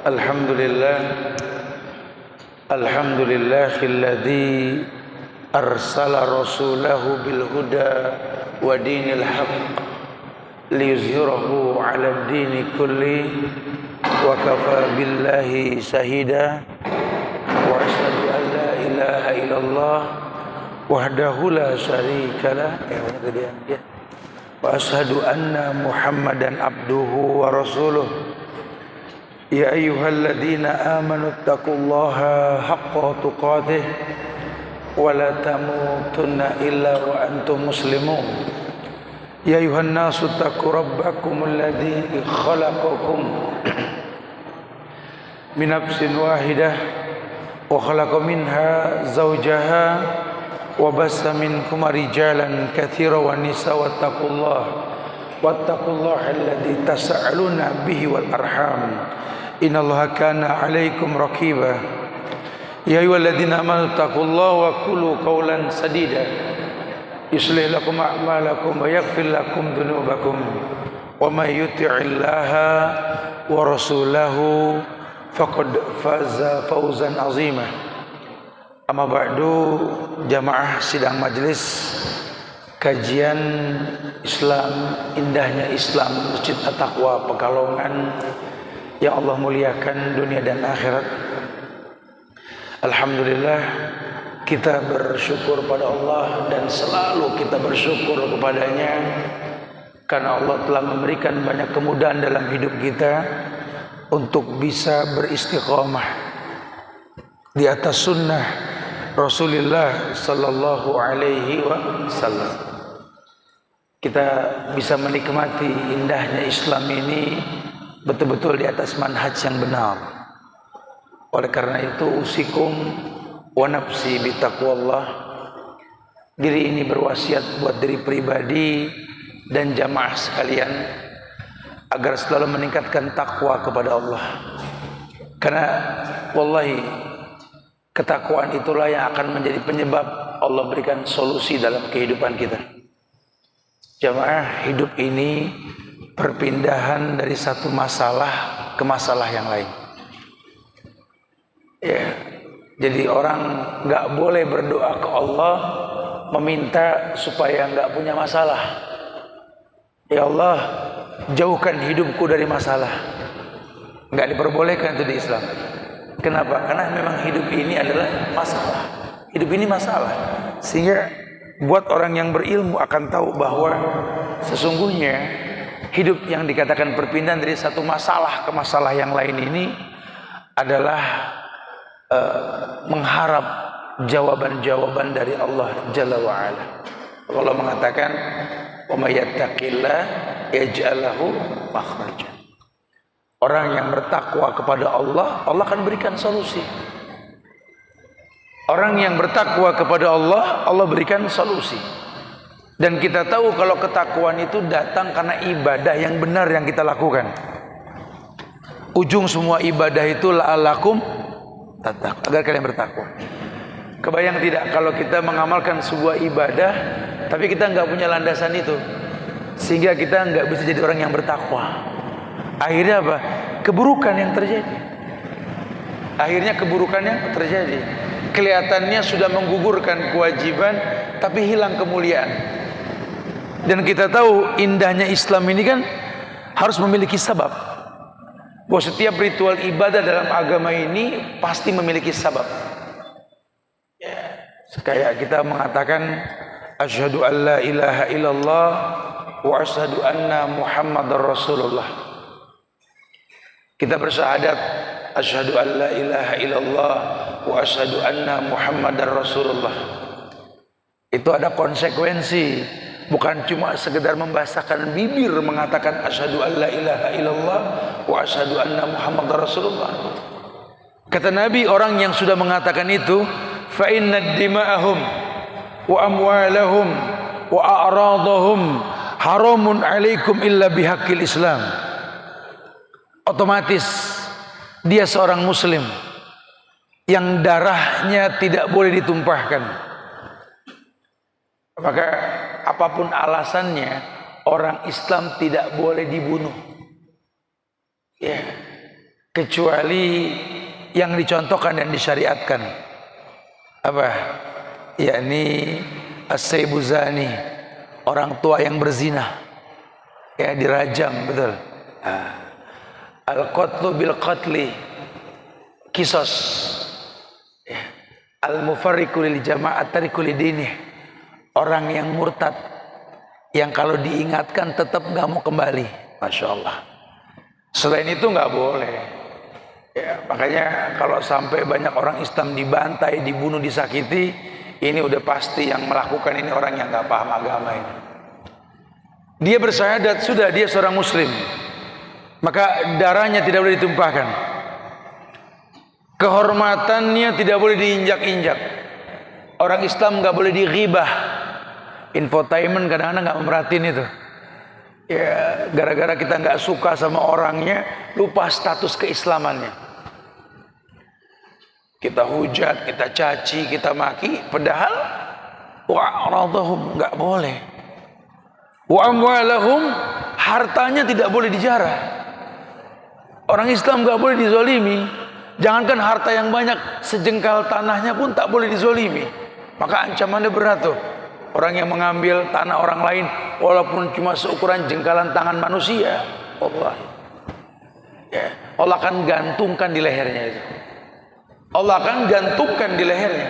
Alhamdulillah, alhamdulillahilladzi arsala rasulahu bil huda wa dinil haqq liyuzhirahu 'ala ad-dini kulli wa kafa billahi shahida wa asyhadu an la ilaha illallah wahdahu la syarikalah wa asyhadu anna Muhammadan abduhu wa rasuluh. Ya ayyuhalladzina amanu taqullaha haqqa tuqatih wa la tamutunna illa wa antum muslimun. Ya ayyuhan nasu taqu rabbakumul ladzi khalaqakum min nafsin wahidah wa khalaqa minha zawjaha wa bassa minkum rijalan katsiran wa nisaa wattaqullaha alladzi tasaaluna bihi wal arham. Innallaha kana 'alaikum raqiba. Ya ayyuhalladzina amanu taqullaha wa qulu qawlan sadida yuslih lakum a'malakum wa yaghfir lakum dhunubakum wa may yuti'illaha wa rasulahu faqad faza fawzan 'azima. Amma ba'du, jamaah sidang majelis kajian Islam, indahnya Islam Masjid At-Taqwa Pekalongan yang Allah muliakan dunia dan akhirat. Alhamdulillah, kita bersyukur pada Allah dan selalu kita bersyukur kepadanya karena Allah telah memberikan banyak kemudahan dalam hidup kita untuk bisa beristiqamah di atas sunnah Rasulullah sallallahu alaihi wasallam. Kita bisa menikmati indahnya Islam ini betul-betul di atas manhaj yang benar. Oleh karena itu usikum wa nafsi bitaqwallah. Diri ini berwasiat buat diri pribadi dan jamaah sekalian agar selalu meningkatkan takwa kepada Allah. Karena wallahi ketakwaan itulah yang akan menjadi penyebab Allah berikan solusi dalam kehidupan kita. Jamaah, hidup ini perpindahan dari satu masalah ke masalah yang lain. Ya, jadi orang nggak boleh berdoa ke Allah meminta supaya nggak punya masalah. Ya Allah, jauhkan hidupku dari masalah. Nggak diperbolehkan itu di Islam. Kenapa? Karena memang hidup ini adalah masalah. Hidup ini masalah. Sehingga buat orang yang berilmu akan tahu bahwa sesungguhnya hidup yang dikatakan perpindahan dari satu masalah ke masalah yang lain ini adalah mengharap jawaban-jawaban dari Allah Jalla wa'ala. Allah mengatakan wa may yattaqillah yaj'al lahu makhraja. Orang yang bertakwa kepada Allah, Allah akan berikan solusi. Orang yang bertakwa kepada Allah, Allah berikan solusi. Dan kita tahu kalau ketakwaan itu datang karena ibadah yang benar yang kita lakukan. Ujung semua ibadah itu la'alakum tattaqun, agar kalian bertakwa. Kebayang tidak kalau kita mengamalkan sebuah ibadah tapi kita nggak punya landasan itu, sehingga kita nggak bisa jadi orang yang bertakwa. Akhirnya apa? Keburukan yang terjadi. Akhirnya keburukan yang terjadi. Kelihatannya sudah menggugurkan kewajiban tapi hilang kemuliaan. Dan kita tahu indahnya Islam ini kan harus memiliki sebab. Bahwa setiap ritual ibadah dalam agama ini pasti memiliki sebab. Kayak kita mengatakan asyhadu an la ilaha illallah wa asyhadu anna Muhammadar Rasulullah. Kita bersyahadat asyhadu an la ilaha illallah wa asyhadu anna Muhammadar Rasulullah. Itu ada konsekuensi. Bukan cuma sekedar membasahkan bibir mengatakan asyhadu an la ilaha illallah wa asyhadu anna Muhammadar Rasulullah. Kata Nabi, orang yang sudah mengatakan itu, fa inna dima'ahum wa amwalahum wa a'radahum haramun alaikum illa bihaqqil Islam. Otomatis dia seorang muslim yang darahnya tidak boleh ditumpahkan. Maka apapun alasannya, orang Islam tidak boleh dibunuh. Ya. kecuali yang dicontohkan dan disyariatkan. Apa? Yakni as-sayyibu zani, orang tua yang berzina, ya dirajam, betul. Al-qatlu bil qatli, kisos. Al-mufarriqu lil jama'at tariqu lidinih, orang yang murtad yang kalau diingatkan tetap nggak mau kembali. Masya Allah. Selain itu nggak boleh. Ya, makanya kalau sampai banyak orang Islam dibantai, dibunuh, disakiti, ini udah pasti yang melakukan ini orang yang nggak paham agama ini. Dia bersyahadat sudah dia seorang muslim, maka darahnya tidak boleh ditumpahkan, kehormatannya tidak boleh diinjak-injak. Orang Islam nggak boleh dighibah. Infotainment kadang-kadang nggak memerhatiin itu. Ya, gara-gara kita nggak suka sama orangnya, lupa status keislamannya. Kita hujat, kita caci, kita maki, padahal wa'aradahum nggak boleh. Wa amwalahum, hartanya tidak boleh dijarah. Orang Islam nggak boleh dizolimi. Jangankan harta yang banyak, sejengkal tanahnya pun tak boleh dizolimi. Maka ancamannya berat tuh. Orang yang mengambil tanah orang lain walaupun cuma seukuran jengkalan tangan manusia, Allah, ya, Allah akan gantungkan di lehernya itu. Allah akan gantungkan di lehernya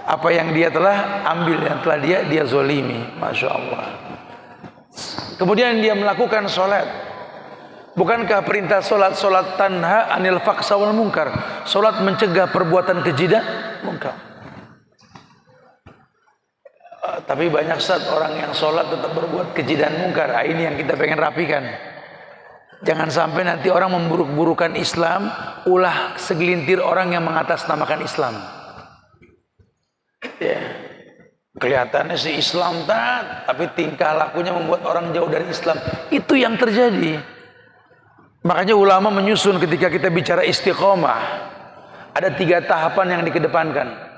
apa yang dia telah ambil, yang telah dia zolimi. Masya Allah. Kemudian dia melakukan sholat. Bukankah perintah sholat tanha anil faksa wal munkar? Sholat mencegah perbuatan keji dan munkar. Tapi banyak saat orang yang sholat tetap berbuat keji dan mungkar. Ini yang kita pengen rapikan. Jangan sampai nanti orang memburuk-burukan Islam, ulah segelintir orang yang mengatasnamakan Islam. Ya, kelihatannya si Islam tapi tingkah lakunya membuat orang jauh dari Islam. Itu yang terjadi. Makanya ulama menyusun ketika kita bicara istiqomah, ada 3 tahapan yang dikedepankan.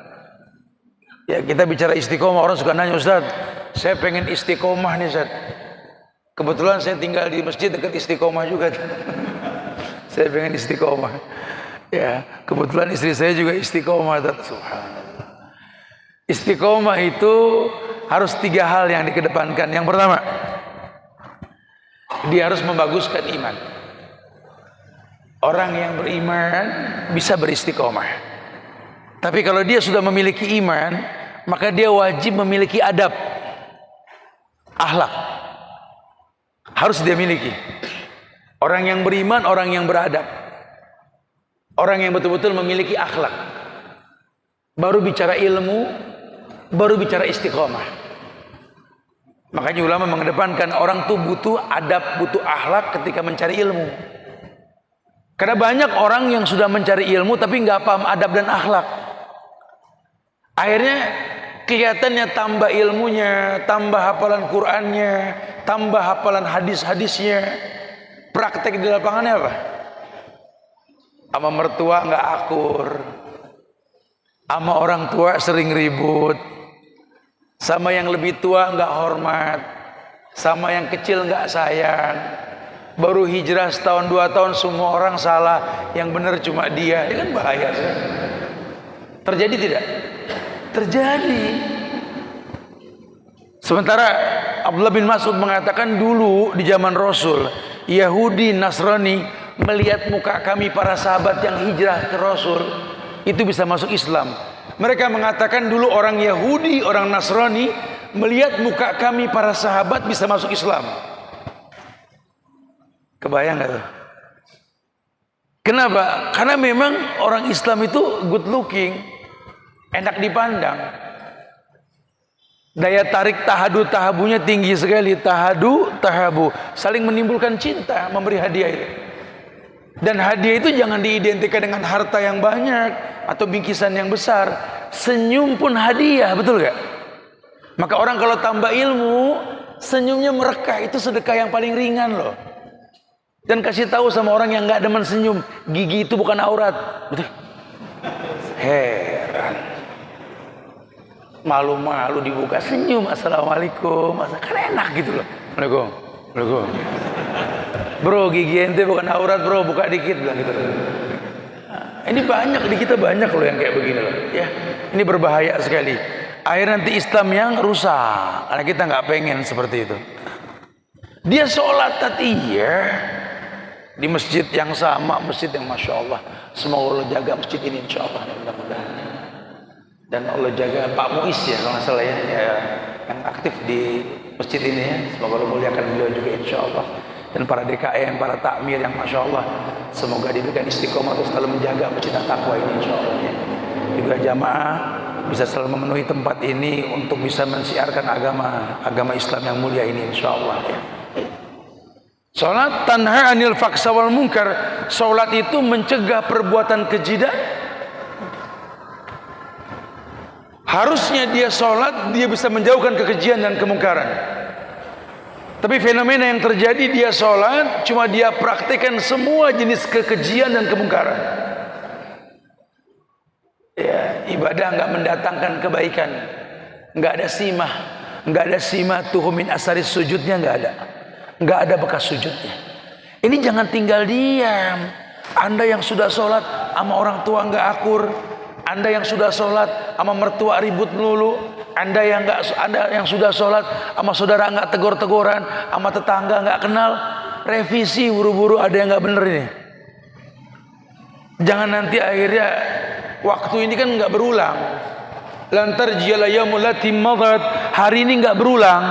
Ya, kita bicara istiqomah, orang suka nanya, Ustaz, saya pengen istiqomah nih, Ustaz. Kebetulan saya tinggal di masjid dekat istiqomah juga. Saya pengen istiqomah. Ya, kebetulan istri saya juga istiqomah. Subhanallah. Istiqomah itu harus 3 hal yang dikedepankan. Yang pertama, dia harus membaguskan iman. Orang yang beriman bisa beristiqomah. Tapi kalau dia sudah memiliki iman, maka dia wajib memiliki adab, akhlak. Harus dia miliki. Orang yang beriman, orang yang beradab, orang yang betul-betul memiliki akhlak. Baru bicara ilmu, baru bicara istiqomah. Makanya ulama mengedepankan orang tuh butuh adab, butuh akhlak ketika mencari ilmu. Karena banyak orang yang sudah mencari ilmu tapi nggak paham adab dan akhlak. Akhirnya kelihatannya tambah ilmunya, tambah hafalan Qur'annya, tambah hafalan hadis-hadisnya. Praktek di lapangannya apa? Sama mertua nggak akur, sama orang tua sering ribut, sama yang lebih tua nggak hormat, sama yang kecil nggak sayang. Baru hijrah setahun 2 tahun semua orang salah, yang benar cuma dia. Ini kan bahaya sih. Terjadi tidak? Terjadi. Sementara Abdullah bin Mas'ud mengatakan dulu di zaman Rasul, Yahudi, Nasrani melihat muka kami para sahabat yang hijrah ke Rasul, itu bisa masuk Islam. Mereka mengatakan dulu orang Yahudi, orang Nasrani melihat muka kami para sahabat bisa masuk Islam. Kebayang gak tuh? Kenapa? Karena memang orang Islam itu good looking, enak dipandang. Daya tarik tahadu tahabunya tinggi sekali. Tahadu tahabu, saling menimbulkan cinta, memberi hadiah itu. Dan hadiah itu jangan diidentikan dengan harta yang banyak atau bingkisan yang besar. Senyum pun hadiah, betul gak? Maka orang kalau tambah ilmu, senyumnya merekah, itu sedekah yang paling ringan loh. Dan kasih tahu sama orang yang gak demen senyum, gigi itu bukan aurat, betul? Heran. Malu-malu dibuka, senyum, assalamualaikum, kan enak gitu loh. Assalamualaikum. Bro, gigi ente bukan aurat bro, buka dikit lah gitu. Ini banyak di kita, banyak loh yang kayak begini loh ya. Ini berbahaya sekali. Akhirnya nanti Islam yang rusak karena kita nggak pengen seperti itu. Dia sholat iya di masjid yang sama, masjid yang masya Allah. Semoga Allah jaga masjid ini insya Allah, mudah-mudahan. Dan Allah jaga Pak Muiz ya kalau nggak salah ya, yang aktif di masjid ini ya. Semoga Allah muliakan beliau juga insya Allah. Dan para DKM, para takmir yang masya Allah, semoga diberikan istiqomah untuk selalu menjaga masjid takwa ini insya Allah ya. Juga jamaah bisa selalu memenuhi tempat ini untuk bisa mensiarkan agama Islam yang mulia ini insya Allah ya. Salat tanha anil faksa wal munkar. Salat itu mencegah perbuatan keji dan harusnya dia salat dia bisa menjauhkan kekejian dan kemungkaran. Tapi fenomena yang terjadi dia sholat cuma dia praktekkan semua jenis kekejian dan kemungkaran. Ya, ibadah nggak mendatangkan kebaikan, nggak ada simah tuhumin asaris sujudnya nggak ada bekas sujudnya. Ini jangan tinggal diam. Anda yang sudah sholat sama orang tua nggak akur, Anda yang sudah sholat sama mertua ribut melulu, Anda yang sudah sholat sama saudara nggak tegur-teguran, sama tetangga nggak kenal, revisi buru-buru ada yang nggak bener ini. Jangan nanti akhirnya waktu ini kan nggak berulang. Lantar jialayamul lati madat, hari ini nggak berulang.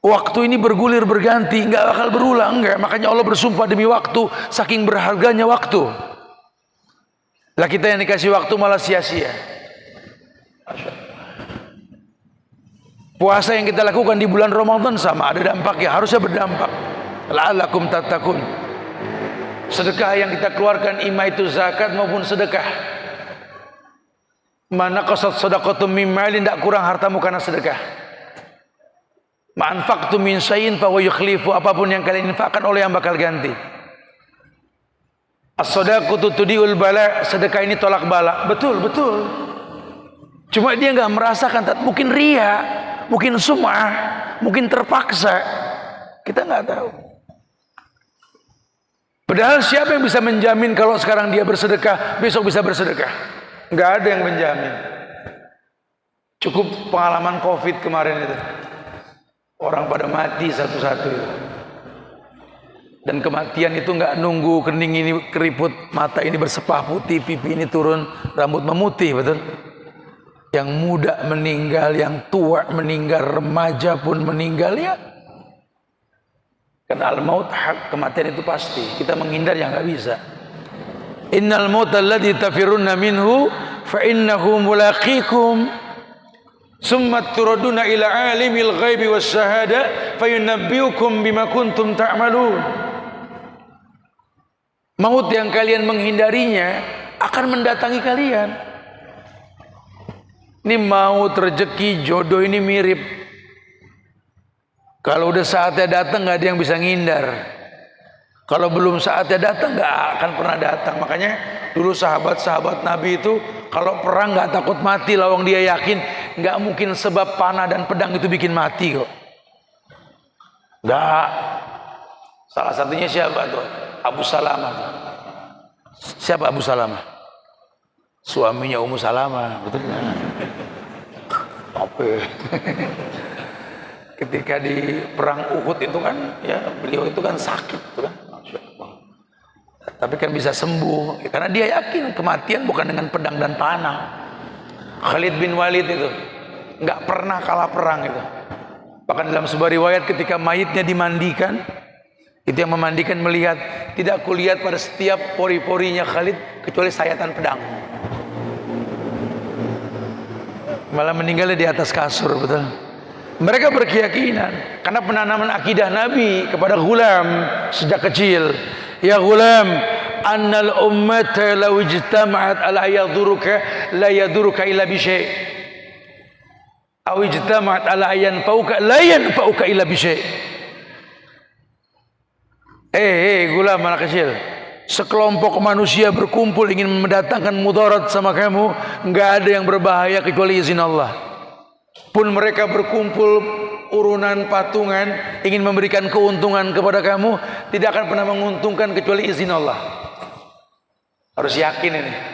Waktu ini bergulir berganti, nggak bakal berulang, enggak. Makanya Allah bersumpah demi waktu, saking berharganya waktu. Lah kita yang dikasih waktu malah sia-sia. Puasa yang kita lakukan di bulan Ramadan sama ada dampaknya, harusnya berdampak. La'allakum tattaqun. Sedekah yang kita keluarkan imma itu zakat maupun sedekah. Mana qasad sadaqatum min malin, tidak kurang hartamu karena sedekah. Ma'anfaqtum min syai'in fa huwa yukhlifu, apapun yang kalian infakkan oleh yang bakal ganti. As-sadaqatu tudiul bala, sedekah ini tolak bala. Betul. Cuma dia nggak merasakan, mungkin ria, mungkin sum'ah, mungkin terpaksa. Kita nggak tahu. Padahal siapa yang bisa menjamin kalau sekarang dia bersedekah, besok bisa bersedekah? Nggak ada yang menjamin. Cukup pengalaman COVID kemarin itu. Orang pada mati satu-satu itu. Dan kematian itu nggak nunggu kening ini keriput, mata ini bersepah putih, pipi ini turun, rambut memutih, betul? Yang muda meninggal, yang tua meninggal, remaja pun meninggal ya. Karena al-maut hak, kematian itu pasti. Kita menghindar yang nggak bisa. Innal mauta alladzi tafirunna minhu fa innahu mulaqikum summa turaduna ila alimil ghaibi was syahada fayunabbiukum bima kuntum ta'malun. Maut yang kalian menghindarinya akan mendatangi kalian. Ini maut, rezeki, jodoh ini mirip. Kalau udah saatnya datang nggak ada yang bisa ngindar. Kalau belum saatnya datang nggak akan pernah datang. Makanya dulu sahabat-sahabat Nabi itu kalau perang nggak takut mati, lawang dia yakin nggak mungkin sebab panah dan pedang itu bikin mati kok. Nggak. Salah satunya siapa tuh? Abu Salamah tuh. Siapa Abu Salamah? Suaminya Ummu Salamah, betul kan? Apa? Ketika di perang Uhud itu kan, ya beliau itu kan sakit, tuh kan? Masya Allah. Tapi kan bisa sembuh, karena dia yakin kematian bukan dengan pedang dan panah. Khalid bin Walid itu nggak pernah kalah perang itu. Bahkan dalam sebuah riwayat ketika mayitnya dimandikan, itu yang memandikan melihat, tidak kulihat pada setiap pori-porinya Khalid kecuali sayatan pedang. Malah meninggalnya di atas kasur, betul. Mereka berkeyakinan karena penanaman akidah Nabi kepada gulam sejak kecil. Ya gulam, annal ummata law ijtama'at ala yaduruka la yaduruka illa bi syai'. Aw ijtama'at ala yanfa'uka la yanfa'uka illa bi syai'. Gulam anak kecil, sekelompok manusia berkumpul ingin mendatangkan mudarat sama kamu, nggak ada yang berbahaya kecuali izin Allah. Pun mereka berkumpul urunan patungan ingin memberikan keuntungan kepada kamu, tidak akan pernah menguntungkan kecuali izin Allah. Harus yakin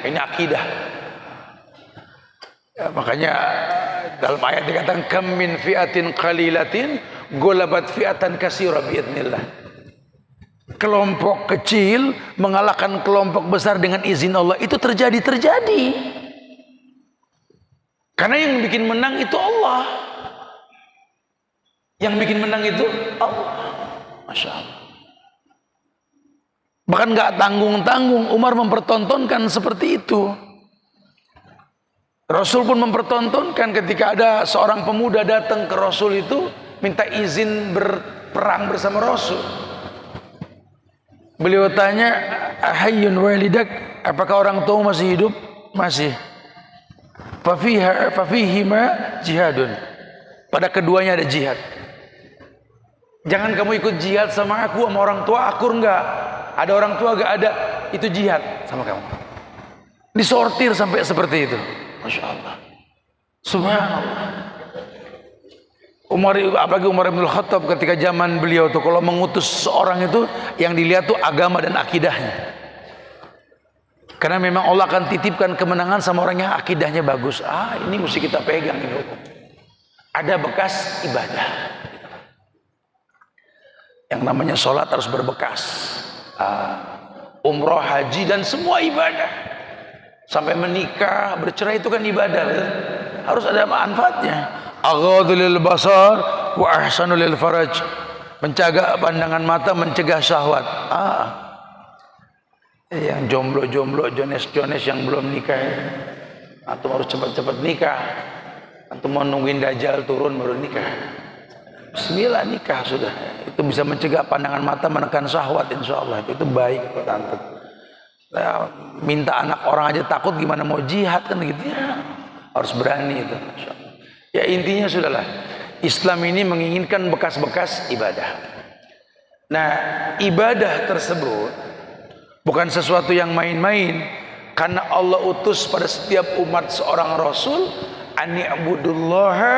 ini akidah. Ya, makanya dalam ayat dikatakan kam min fi'atin qalilatin ghalabat fi'atan katsira biidznillah. Kelompok kecil mengalahkan kelompok besar dengan izin Allah. Itu terjadi. Karena yang bikin menang itu Allah. Yang bikin menang itu Allah. Masya Allah. Bahkan gak tanggung-tanggung Umar mempertontonkan seperti itu. Rasul pun mempertontonkan ketika ada seorang pemuda datang ke Rasul itu minta izin berperang bersama Rasul. Beliau tanya, ahayyun walidak, apakah orang tua masih hidup? Masih. Fafihima jihadun. Pada keduanya ada jihad. Jangan kamu ikut jihad sama aku, sama orang tua aku enggak. Ada orang tua enggak ada, itu jihad sama kamu. Disortir sampai seperti itu. Masya Allah. Subhanallah. Apalagi Umar bin Khattab ketika zaman beliau tuh kalau mengutus seorang itu yang dilihat tuh agama dan akidahnya. Karena memang Allah akan titipkan kemenangan sama orang yang akidahnya bagus. Ini mesti kita pegang ini hukum. Ada bekas ibadah. Yang namanya sholat harus berbekas. Umroh, haji dan semua ibadah. Sampai menikah, bercerai itu kan ibadah. Betul? Harus ada manfaatnya. Aghadhu lil basar wa ahsanu lil faraj. Mencegah pandangan mata, mencegah syahwat. Yang jomblo-jomblo, jones-jones yang belum nikah, antum harus cepat-cepat nikah. Antum mau nungguin Dajjal turun baru nikah. Bismillah nikah sudah. Itu bisa mencegah pandangan mata, menekan syahwat, insyaallah. Itu baik buat antum. Minta anak orang aja takut, gimana mau jihad kan gitu ya. Harus berani itu. Ya intinya sudahlah, Islam ini menginginkan bekas-bekas ibadah. Nah, ibadah tersebut bukan sesuatu yang main-main, karena Allah utus pada setiap umat seorang rasul, ani'budullaha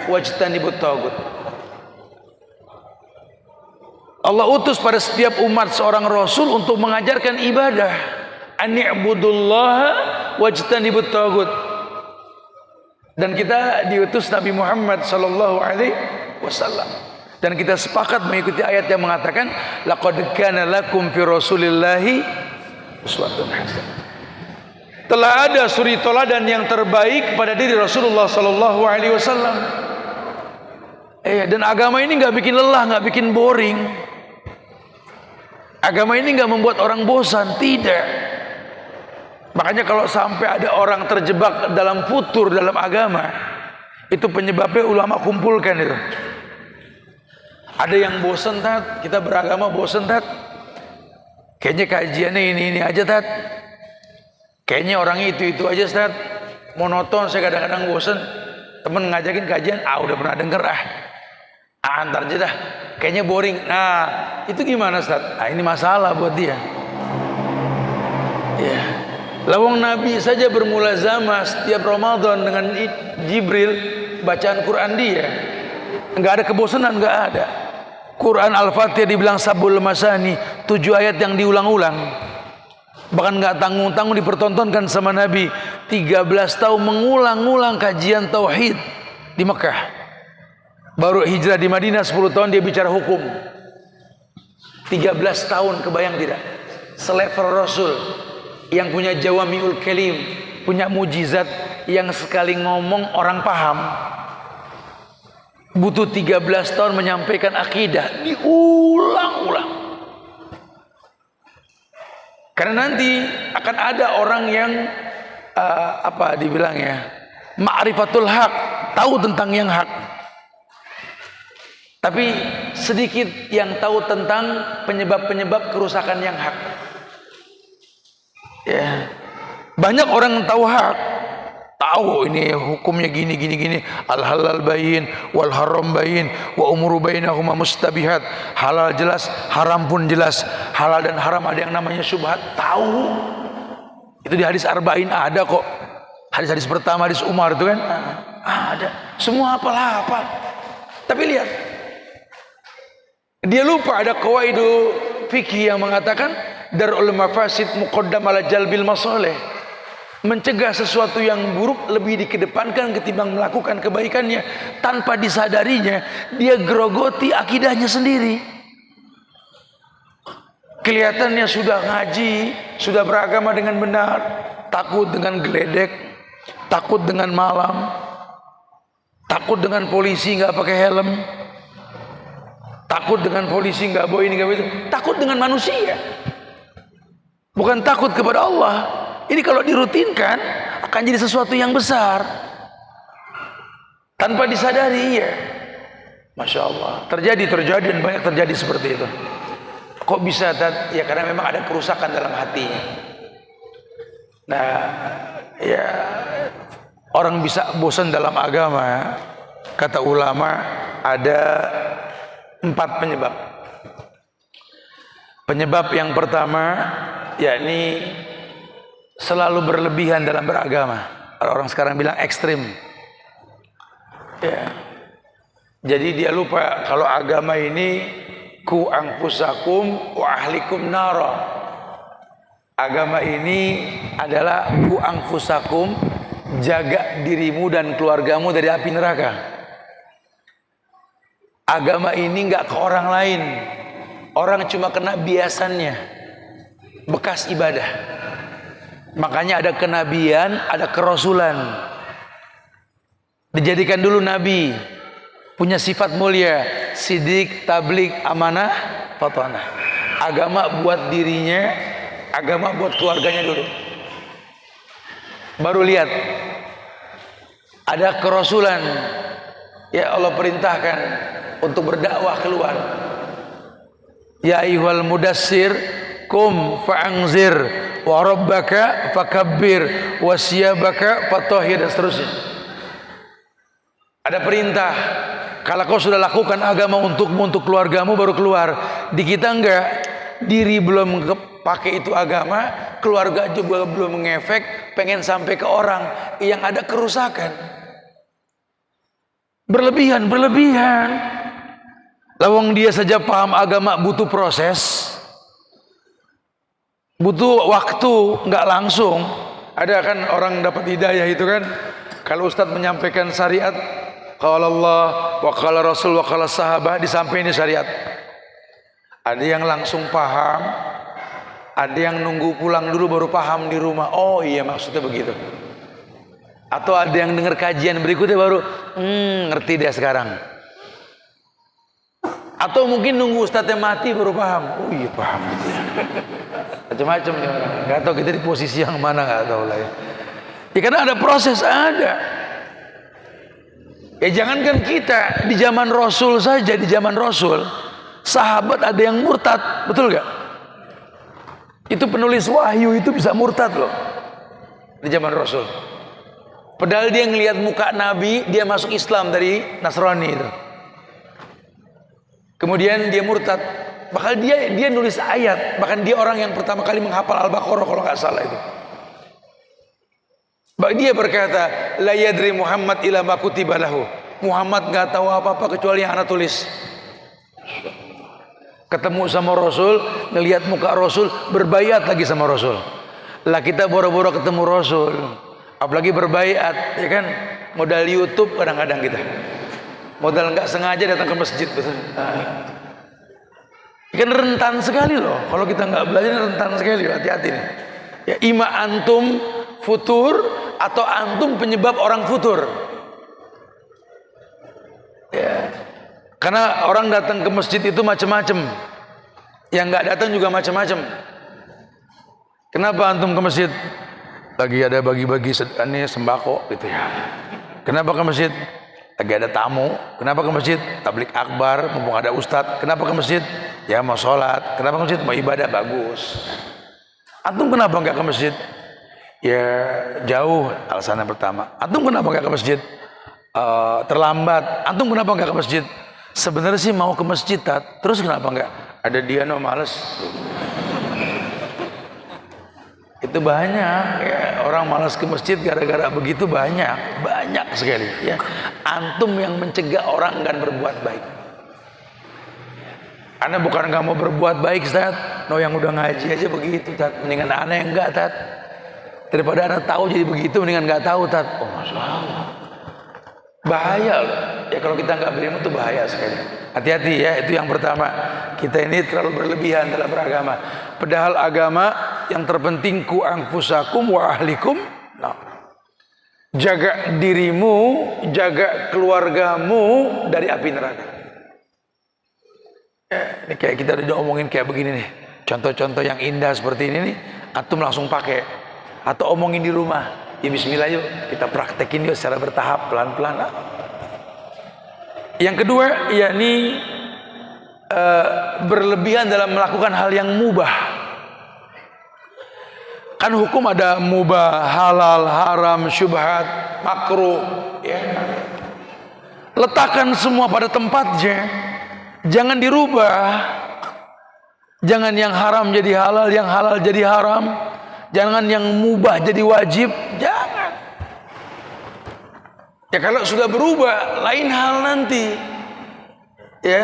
wajtanibut tagut. Allah utus pada setiap umat seorang rasul untuk mengajarkan ibadah. Ani'budullaha wajtanibut tagut. Dan kita diutus Nabi Muhammad sallallahu alaihi wasallam. Dan kita sepakat mengikuti ayat yang mengatakan laqad kana lakum fi rasulillahi uswatun hasanah. Telah ada suri teladan yang terbaik pada diri Rasulullah sallallahu alaihi wasallam. Dan agama ini enggak bikin lelah, enggak bikin boring. Agama ini enggak membuat orang bosan, tidak. Makanya kalau sampai ada orang terjebak dalam futur dalam agama, itu penyebabnya ulama kumpulkan itu. Ada yang bosan tat, kita beragama bosan tat. Kayaknya kajiannya ini aja tat. Kayaknya orangnya itu aja tat. Monoton, saya kadang-kadang bosan. Temen ngajakin kajian, udah pernah denger antar aja dah. Kayaknya boring. Nah, itu gimana Ustaz? Ini masalah buat dia. Ya. Lawang Nabi saja bermulazamah setiap Ramadan dengan Jibril bacaan Quran dia. Enggak ada kebosanan, enggak ada. Quran Al-Fatihah dibilang sabul masani, 7 ayat yang diulang-ulang. Bahkan enggak tanggung-tanggung dipertontonkan sama Nabi 13 tahun mengulang-ulang kajian tauhid di Mekah. Baru hijrah di Madinah 10 tahun dia bicara hukum. 13 tahun, kebayang tidak? Selevel Rasul yang punya jawamiul kalim, punya mujizat yang sekali ngomong orang paham. Butuh 13 tahun menyampaikan akidah, diulang-ulang. Karena nanti akan ada orang yang dibilangnya ma'rifatul haq, tahu tentang yang hak. Tapi sedikit yang tahu tentang penyebab-penyebab kerusakan yang hak. Ya. Banyak orang yang tahu hak, tahu ini hukumnya gini, al halal bayin wal haram bayin wa umuru bainahuma mustabihat, halal jelas, haram pun jelas, halal dan haram ada yang namanya syubhat, tahu. Itu di hadis arba'in ada kok. Hadis pertama hadis Umar itu kan ada. Semua hafal. Tapi lihat, dia lupa ada qawaidu fikih yang mengatakan darul mafasid muqaddam ala jalbil masalih. Mencegah sesuatu yang buruk lebih dikedepankan ketimbang melakukan kebaikannya. Tanpa disadarinya, dia grogoti akidahnya sendiri. Kelihatannya sudah ngaji, sudah beragama dengan benar, takut dengan geledek, takut dengan malam, takut dengan polisi nggak pakai helm, takut dengan polisi nggak bawa ini nggak itu, takut dengan manusia, bukan takut kepada Allah. Ini kalau dirutinkan akan jadi sesuatu yang besar tanpa disadari ya. Masya Allah, terjadi dan banyak terjadi seperti itu. Kok bisa? Ya karena memang ada kerusakan dalam hatinya. Nah, ya orang bisa bosan dalam agama. Kata ulama ada 4 penyebab. Penyebab yang pertama yakni selalu berlebihan dalam beragama. Orang sekarang bilang ekstrim. Ya. Jadi dia lupa kalau agama ini ku anfusakum wa ahlikum nara. Agama ini adalah ku anfusakum, jaga dirimu dan keluargamu dari api neraka. Agama ini enggak ke orang lain. Orang cuma kena biasannya, bekas ibadah. Makanya ada kenabian, ada kerasulan. Dijadikan dulu nabi, punya sifat mulia, sidik, tablik, amanah, fatanah. Agama buat dirinya, agama buat keluarganya dulu. Baru lihat ada kerasulan. Ya Allah perintahkan untuk berdakwah keluar. Ya ayyuhal mudassir kum fa'anzir wa rabbaka fakabbir wa siyabaka fatahhir, dan seterusnya. Ada perintah, kalau kau sudah lakukan agama untukmu, untuk keluargamu, baru keluar. Di kita enggak, diri belum pakai itu agama, keluarga juga belum mengefek, pengen sampai ke orang, yang ada kerusakan. Berlebihan. Lawang dia saja paham agama butuh proses, butuh waktu, nggak langsung. Ada kan orang dapat hidayah itu kan, kalau Ustadz menyampaikan syariat, qala Allah wa qala Rasul wa qala sahabat, disampaikan syariat. Ada yang langsung paham, ada yang nunggu pulang dulu baru paham di rumah. Oh iya maksudnya begitu. Atau ada yang dengar kajian berikutnya baru ngerti deh sekarang. Atau mungkin nunggu ustadznya mati baru paham. Oh iya paham gitu ya. Macam-macam nih orang. Gak tahu kita di posisi yang mana, gak tahu lah ya. Ya karena ada proses, ada. Ya jangankan kita, di zaman Rasul saja, di zaman Rasul, sahabat ada yang murtad, betul gak? Itu penulis wahyu itu bisa murtad loh di zaman Rasul. Padahal dia ngelihat muka Nabi, dia masuk Islam dari Nasrani itu. Kemudian dia murtad. Bahkan dia nulis ayat. Bahkan dia orang yang pertama kali menghafal Al-Baqarah kalau nggak salah itu. Dia berkata, la yadri Muhammad ila ma kutiba lahu. Muhammad nggak tahu apa-apa kecuali yang ana tulis. Ketemu sama Rasul, ngelihat muka Rasul, berbaiat lagi sama Rasul. Lah kita boro-boro ketemu Rasul, apalagi berbaiat, ya kan? Modal YouTube kadang-kadang kita. Modal nggak sengaja datang ke masjid, betul. Kan rentan sekali loh. Kalau kita nggak belajar rentan sekali, hati-hati nih. Ya ima antum futur atau antum penyebab orang futur. Ya. Karena orang datang ke masjid itu macam-macam. Yang nggak datang juga macam-macam. Kenapa antum ke masjid? Lagi ada bagi-bagi sembako gitu ya. Kenapa ke masjid? Lagi ada tamu. Kenapa ke masjid? Tablik akbar, mumpung ada ustadz. Kenapa ke masjid? Ya mau sholat. Kenapa ke masjid? Mau ibadah, bagus. Antum kenapa nggak ke masjid? Ya jauh, alasan yang pertama. Antum kenapa nggak ke masjid? Terlambat. Antum kenapa nggak ke masjid? Sebenarnya sih mau ke masjid, terus kenapa nggak? Ada dia no males. Itu banyak ya, orang malas ke masjid gara-gara begitu, banyak sekali ya. Antum yang mencegah orang kan berbuat baik. Ana bukan nggak mau berbuat baik, Ustaz. No, yang udah ngaji aja begitu, Tat. Mendingan ana yang enggak, Tat. Daripada ana tahu jadi begitu, mendingan nggak tahu, Tat. Oh, Masya Allah. Bahaya loh. Ya kalau kita nggak berilmu itu bahaya sekali. Hati-hati ya, itu yang pertama. Kita ini terlalu berlebihan dalam beragama. Padahal agama yang terpenting ku anfusakum wa ahlikum. Nah, jaga dirimu, jaga keluargamu dari api neraka. Ya, ini kayak kita udah omongin kayak begini nih. Contoh-contoh yang indah seperti ini nih, antum langsung pakai atau omongin di rumah. Ya bismillah yuk, kita praktekin yuk secara bertahap, pelan-pelan. Yang kedua, yakni berlebihan dalam melakukan hal yang mubah. Kan hukum ada mubah, halal, haram, syubhat, makruh ya. Letakkan semua pada tempatnya. Jangan dirubah. Jangan yang haram jadi halal, yang halal jadi haram. Jangan yang mubah jadi wajib. Jangan. Ya kalau sudah berubah, lain hal nanti. Ya.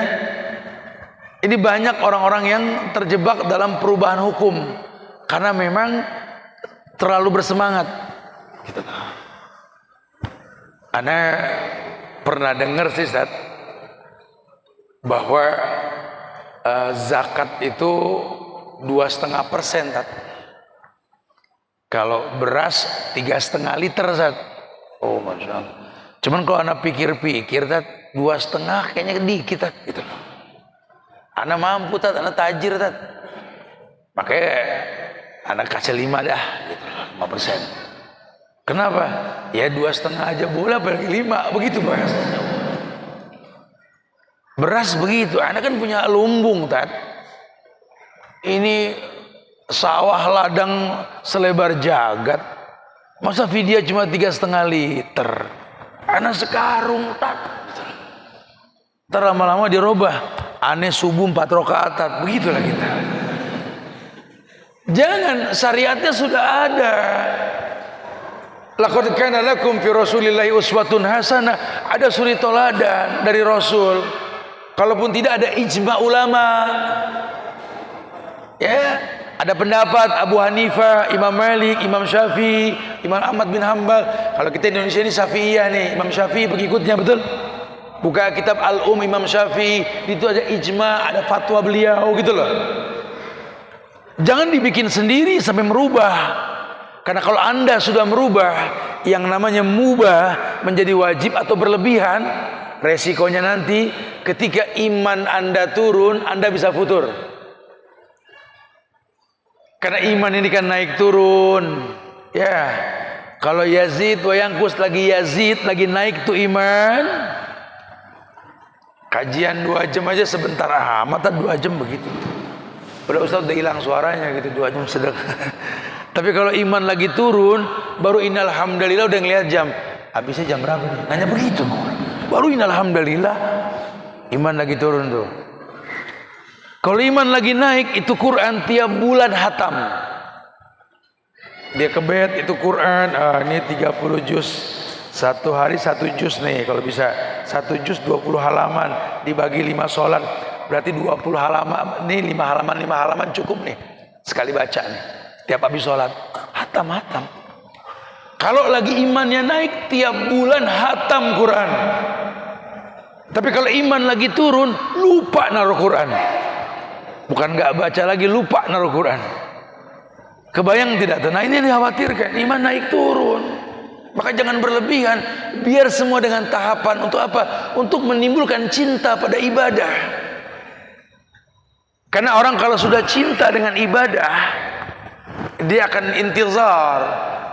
Ini banyak orang-orang yang terjebak dalam perubahan hukum karena memang terlalu bersemangat. Gitu. Ana pernah dengar sih, Ustaz, bahwa zakat itu 2,5%, Ustaz. Kalau beras 3,5 liter, Ustaz. Oh, Masya Allah. Cuman kalau anak pikir-pikir, Ustaz, 2,5 kayaknya dikit, Ustaz. Gitu. Anak mampu, Ustaz, anak tajir, Ustaz. Makanya anak kasih 5 dah, gitu, 5%. Kenapa? Ya 2,5 aja boleh, apalagi 5, begitu bahasanya. Beras begitu, anak kan punya lumbung, Ustaz. Ini sawah ladang selebar jagat, masa vidya cuma 3,5 liter, anak sekarung, tak. Ntar lama-lama dirubah, aneh subuh 4 rakaat, begitulah kita. Jangan, syariatnya sudah ada. Laqad kana lakum fi Rasulillahi uswatun hasanah, ada suri toladan dari Rasul. Kalaupun tidak ada ijma ulama, ya. Ada pendapat Abu Hanifah, Imam Malik, Imam Syafi'i, Imam Ahmad bin Hanbal. Kalau kita Indonesia ini Syafi'iyah nih, Imam Syafi'i pengikutnya, betul? Buka kitab Al-Um Imam Syafi'i, itu ada ijma, ada fatwa beliau gitu loh. Jangan dibikin sendiri sampai merubah. Karena kalau Anda sudah merubah yang namanya mubah menjadi wajib atau berlebihan, resikonya nanti ketika iman Anda turun, Anda bisa futur. Karena iman ini kan naik turun. Ya. Kalau Yazid wa Yangkus lagi Yazid, lagi naik tuh iman. Kajian 2 jam aja sebentar amat, 2 jam begitu. Udah Ustaz udah hilang suaranya gitu, 2 jam sedang. Tapi kalau iman lagi turun, baru innalhamdulillah udah ngeliat jam. Habisnya jam berapa nih? Nanya begitu. Baru innalhamdulillah iman lagi turun tuh. Kalau iman lagi naik, itu Quran tiap bulan hatam. Dia kebet itu Quran, ini 30 juz. 1 hari 1 juz nih, kalau bisa 1 juz 20 halaman dibagi 5 sholat, berarti 20 halaman. Nih 5 halaman cukup nih sekali baca nih. Tiap habis sholat hatam. Kalau lagi imannya naik, tiap bulan hatam Quran. Tapi kalau iman lagi turun, lupa naruh Quran. Bukan nggak baca lagi, lupa naruh Quran. Kebayang tidak? Nah ini dikhawatirkan, iman naik turun. Maka jangan berlebihan. Biar semua dengan tahapan. Untuk apa? Untuk menimbulkan cinta pada ibadah. Karena orang kalau sudah cinta dengan ibadah, dia akan intizar,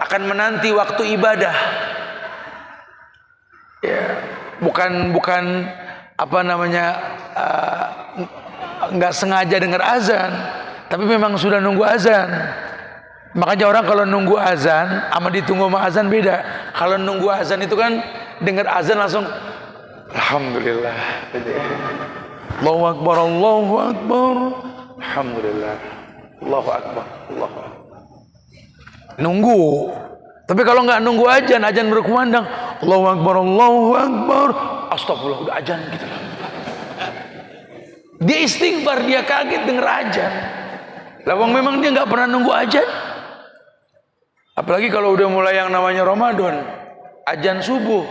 akan menanti waktu ibadah. Ya, bukan apa namanya, nggak sengaja dengar azan, tapi memang sudah nunggu azan. Makanya orang kalau nunggu azan sama ditunggu sama azan beda. Kalau nunggu azan itu kan dengar azan langsung alhamdulillah. Allahu akbar, Allahu akbar. Alhamdulillah. Allahu akbar, Allahu akbar. nunggu. Tapi kalau nggak nunggu azan berkumandang, Allahu Akbar, Allahu Akbar, astagfirullah, udah azan gitu loh. Dia istighfar, dia kaget denger azan. Lawang memang dia nggak pernah nunggu azan. Apalagi kalau udah mulai yang namanya Ramadan, azan subuh,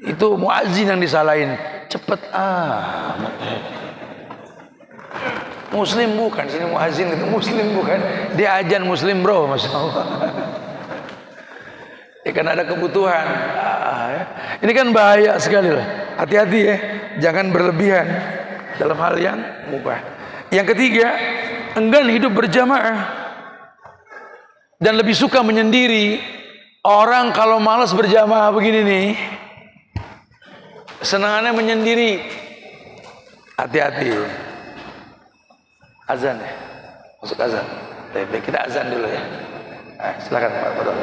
itu muazzin yang disalahin, cepet amat. Muslim bukan, sini muazzin itu Muslim bukan, dia azan Muslim bro, masya Allah. Ya kan ada kebutuhan. Ya. Ini kan bahaya sekali lah. Hati-hati ya, jangan berlebihan dalam hal yang mubah. Yang ketiga, enggan hidup berjamaah dan lebih suka menyendiri. Orang kalau malas berjamaah begini nih, senangannya menyendiri. Hati-hati. Azan ya, masuk azan. Baik, kita azan dulu ya. Silakan Pak Badal.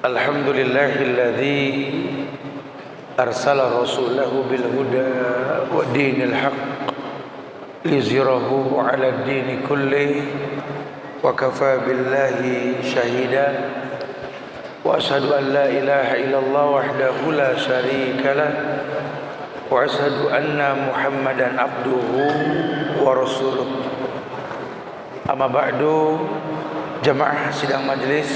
Alhamdulillahilladzi arsala rasulahu bil huda wa dinil haqq liyuzhirahu 'ala ad-dini kulli wa kafa billahi shahida wa asyhadu an la ilaha illallah wahdahu la syarika lah wa asyhadu anna Muhammadan abduhu wa rasuluh. Amma ba'du. Jamaah sidang majelis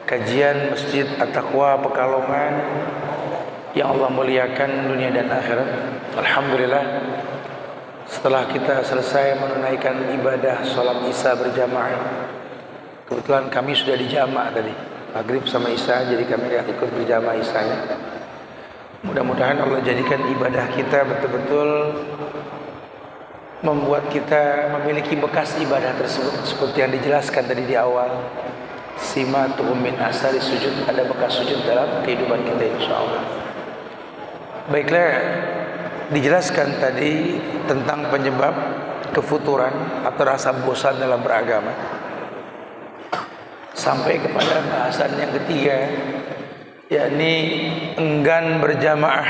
kajian Masjid At-Taqwa Pekalongan yang Allah muliakan dunia dan akhirat. Alhamdulillah, setelah kita selesai menunaikan ibadah sholat isya berjamaah, kebetulan kami sudah dijamak tadi maghrib sama isya, jadi kami ikut berjamaah isyanya. Mudah-mudahan Allah jadikan ibadah kita betul-betul membuat kita memiliki bekas ibadah tersebut seperti yang dijelaskan tadi di awal. Simatuhum min asari sujud, ada bekas sujud dalam kehidupan kita insyaallah. Baiklah, dijelaskan tadi tentang penyebab kefuturan atau rasa bosan dalam beragama, sampai kepada bahasan yang ketiga, yakni enggan berjamaah,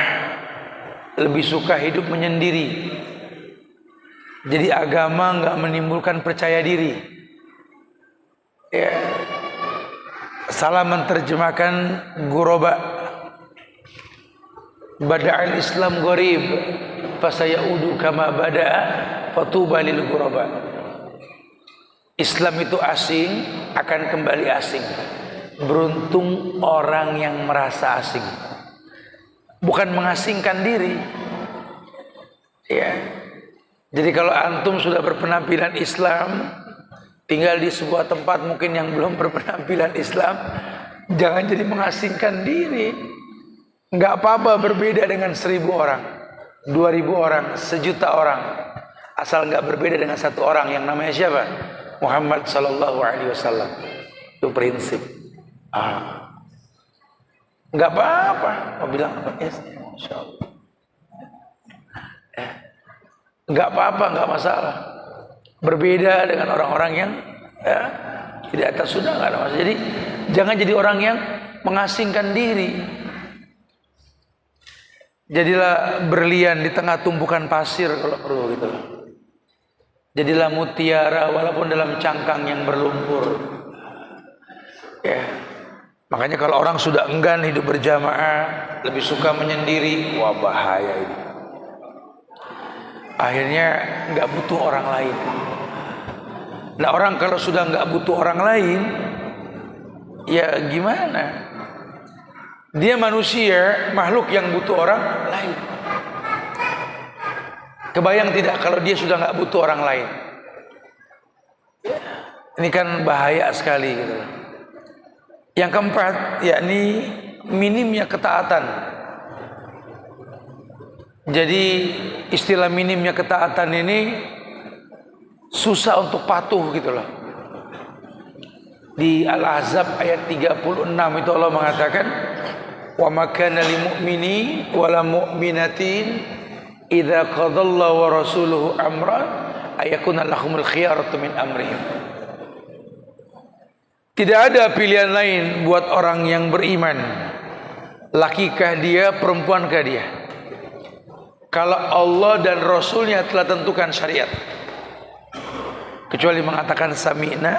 lebih suka hidup menyendiri. Jadi agama nggak menimbulkan percaya diri. Ya, salah menerjemahkan guroba. Bada'al Islam gharib, fasayaudu kama bada'a, fatuba lil guroba. Islam itu asing, akan kembali asing. Beruntung orang yang merasa asing, bukan mengasingkan diri. Ya. Jadi kalau antum sudah berpenampilan Islam, tinggal di sebuah tempat mungkin yang belum berpenampilan Islam, jangan jadi mengasingkan diri. Nggak apa-apa berbeda dengan 1000 orang, 2000 orang, 1.000.000 orang, asal nggak berbeda dengan satu orang yang namanya siapa? Muhammad Sallallahu Alaihi Wasallam. Itu prinsip. Nggak apa-apa. Mau bilang apa? Masya Allah. Nggak apa-apa, nggak masalah. Berbeda dengan orang-orang yang tidak atas sunnah, nggak ada masalah. Jadi jangan jadi orang yang mengasingkan diri. Jadilah berlian di tengah tumpukan pasir kalau perlu gitu. Jadilah mutiara walaupun dalam cangkang yang berlumpur. Ya. Makanya kalau orang sudah enggan hidup berjamaah, lebih suka menyendiri, wah bahaya ini. Akhirnya nggak butuh orang lain. Nah, orang kalau sudah nggak butuh orang lain, ya gimana? Dia manusia, makhluk yang butuh orang lain. Kebayang tidak kalau dia sudah nggak butuh orang lain? Ini kan bahaya sekali gitu. Yang keempat, yakni minimnya ketaatan. Jadi istilah minimnya ketaatan ini susah untuk patuh gitu loh. Di Al-Ahzab ayat 36 itu Allah mengatakan, wa ma kana lil mu'minin wala mu'minatin idza qadallahu wa rasuluhu amran ayakuna lahumul khiyaratu min amrihim. Tidak ada pilihan lain buat orang yang beriman, lakikah dia, perempuankah dia, kalau Allah dan Rasulnya telah tentukan syariat, kecuali mengatakan sami'na,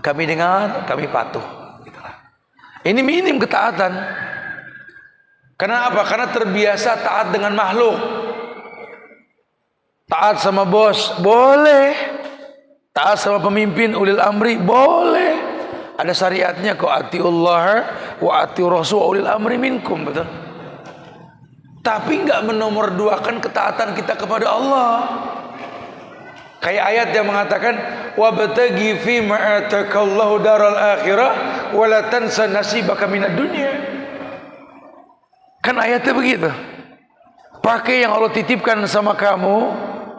kami dengar, kami patuh. Ini minim ketaatan. Karena apa? Karena terbiasa taat dengan makhluk. Taat sama bos boleh, taat sama pemimpin ulil amri boleh, ada syariatnya kok, atiullah wa atiur rasul ulil amri minkum, betul. Tapi enggak menomorduakan ketaatan kita kepada Allah. Kayak ayat yang mengatakan wabtaghi fi ma atakallahu daral akhirah wa la tansa nasibaka minad dunya. Kan ayatnya begitu. Pakai yang Allah titipkan sama kamu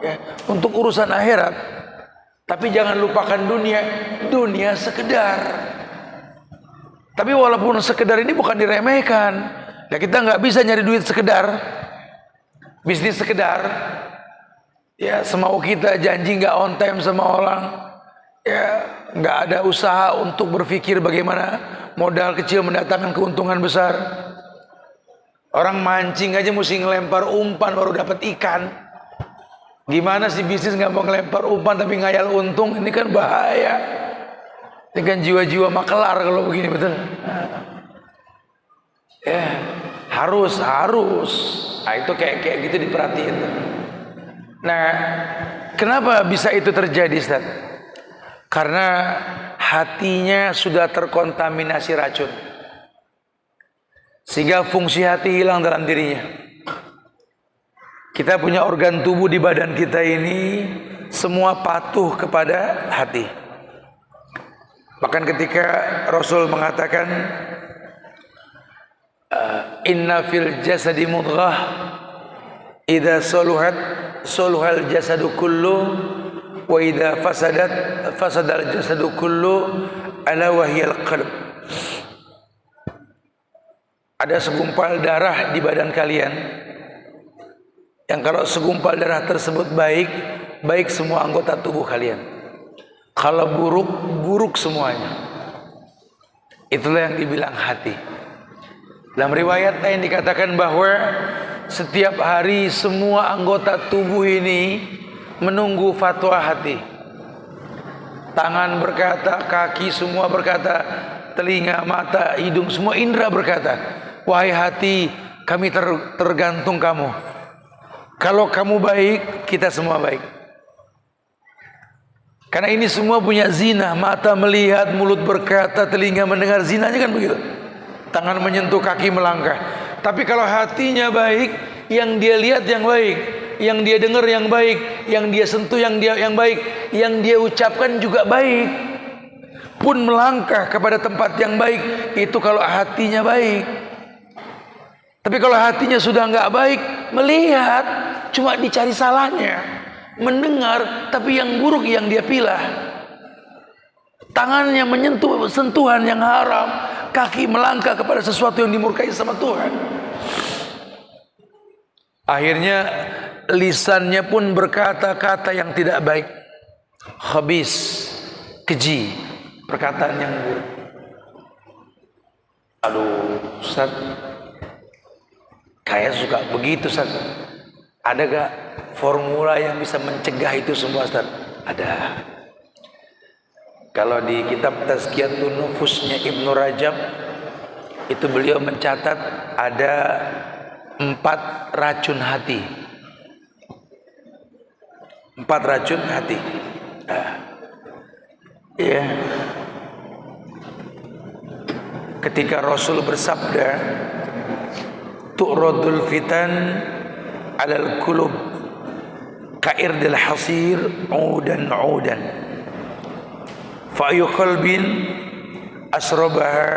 ya, untuk urusan akhirat. Tapi jangan lupakan dunia. Dunia sekedar. Tapi walaupun sekedar ini bukan diremehkan. Ya kita nggak bisa nyari duit sekedar. Bisnis sekedar. Ya semau kita, janji nggak on time sama orang, ya nggak ada usaha untuk berpikir bagaimana modal kecil mendatangkan keuntungan besar. Orang mancing aja mesti ngelempar umpan baru dapat ikan. Gimana sih bisnis nggak mau ngelempar umpan tapi ngayal untung? Ini kan bahaya. Ini kan jiwa-jiwa makelar kalau begini, betul. Ya harus. Nah itu kayak gitu diperhatiin. Nah, kenapa bisa itu terjadi, Ustaz? Karena hatinya sudah terkontaminasi racun, sehingga fungsi hati hilang dalam dirinya. Kita punya organ tubuh di badan kita ini semua patuh kepada hati. Bahkan ketika Rasul mengatakan inna fil jasadi mudghah idza saluhat saluhal jasadu kullu wa idza fasadat fasadal jasadu kullu ala wahyal qalb. Ada segumpal darah di badan kalian yang kalau segumpal darah tersebut baik, baik semua anggota tubuh kalian. Kalau buruk, buruk semuanya. Itulah yang dibilang hati. Dalam riwayat lain dikatakan bahwa setiap hari semua anggota tubuh ini menunggu fatwa hati. Tangan berkata, kaki semua berkata, telinga, mata, hidung, semua indera berkata, wahai hati, kami tergantung kamu. Kalau kamu baik, kita semua baik. Karena ini semua punya zina. Mata melihat, mulut berkata, telinga mendengar, zinanya kan begitu. Tangan menyentuh, kaki melangkah. Tapi kalau hatinya baik, yang dia lihat yang baik, yang dia dengar yang baik, yang dia sentuh yang baik, yang dia ucapkan juga baik. Pun melangkah kepada tempat yang baik, itu kalau hatinya baik. Tapi kalau hatinya sudah nggak baik, melihat cuma dicari salahnya, mendengar tapi yang buruk yang dia pilah. Tangannya menyentuh sentuhan yang haram, kaki melangkah kepada sesuatu yang dimurkai sama Tuhan. Akhirnya lisannya pun berkata-kata yang tidak baik, khabis, keji, perkataan yang buruk. Aduh, Ustaz, kayak suka begitu, Ustaz. Ada gak formula yang bisa mencegah itu semua, Ustaz? Ada. Kalau di kitab Tazkiyatun Nufusnya Ibnu Rajab, itu beliau mencatat ada 4 racun hati. 4 racun hati. Ya. Ketika Rasul bersabda, tu'radul fitan 'alal qulub ka'irdil hasir 'udan 'udan. Fa ayu qalbin asrabaha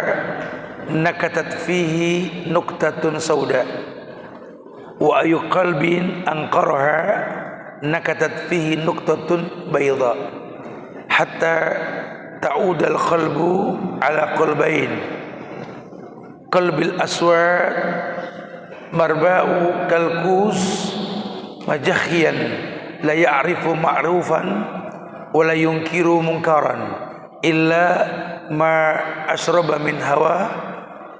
nakatat fihi nuktatun sauda wa ayu qalbin anqaraha nakatat fihi nuktatun bayda hatta ta'udal qalbu ala qalbain qalbil aswad marba'u kalkus majahyan la ya'rifu ma'rufan wa la yunkiru munkaran illa ma asraba min hawa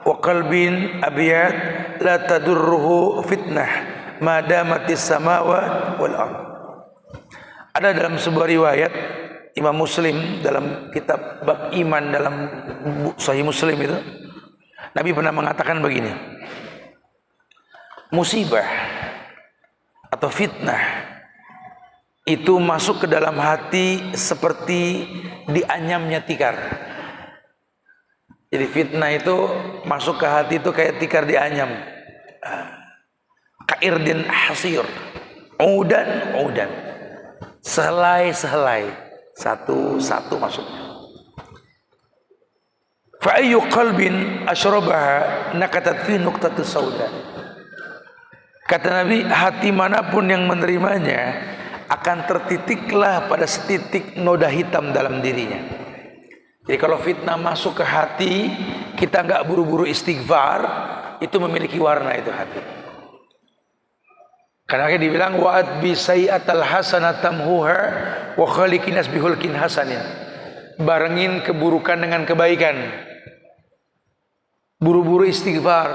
wa qalbin abyad la tadurruhu fitnah ma damatis samawat wal ard. Ada dalam sebuah riwayat Imam Muslim dalam kitab bab iman dalam Sahih Muslim itu, Nabi pernah mengatakan begini, musibah atau fitnah itu masuk ke dalam hati seperti dianyamnya tikar. Jadi fitnah itu masuk ke hati itu kayak tikar dianyam, kairdin hasir, udan, sehelai, satu masuknya. Fa ayyu qalbin asyrabaha nakatat fi nuqtatis sauda. Kata Nabi, hati manapun yang menerimanya akan tertitiklah pada setitik noda hitam dalam dirinya. Jadi kalau fitnah masuk ke hati, kita nggak buru-buru istighfar, itu memiliki warna itu hati. Karena dibilang wa'ad bi sayyi'atal hasanatamhuha wa khaliqin nas bihulkin hasanin. Barengin keburukan dengan kebaikan. Buru-buru istighfar.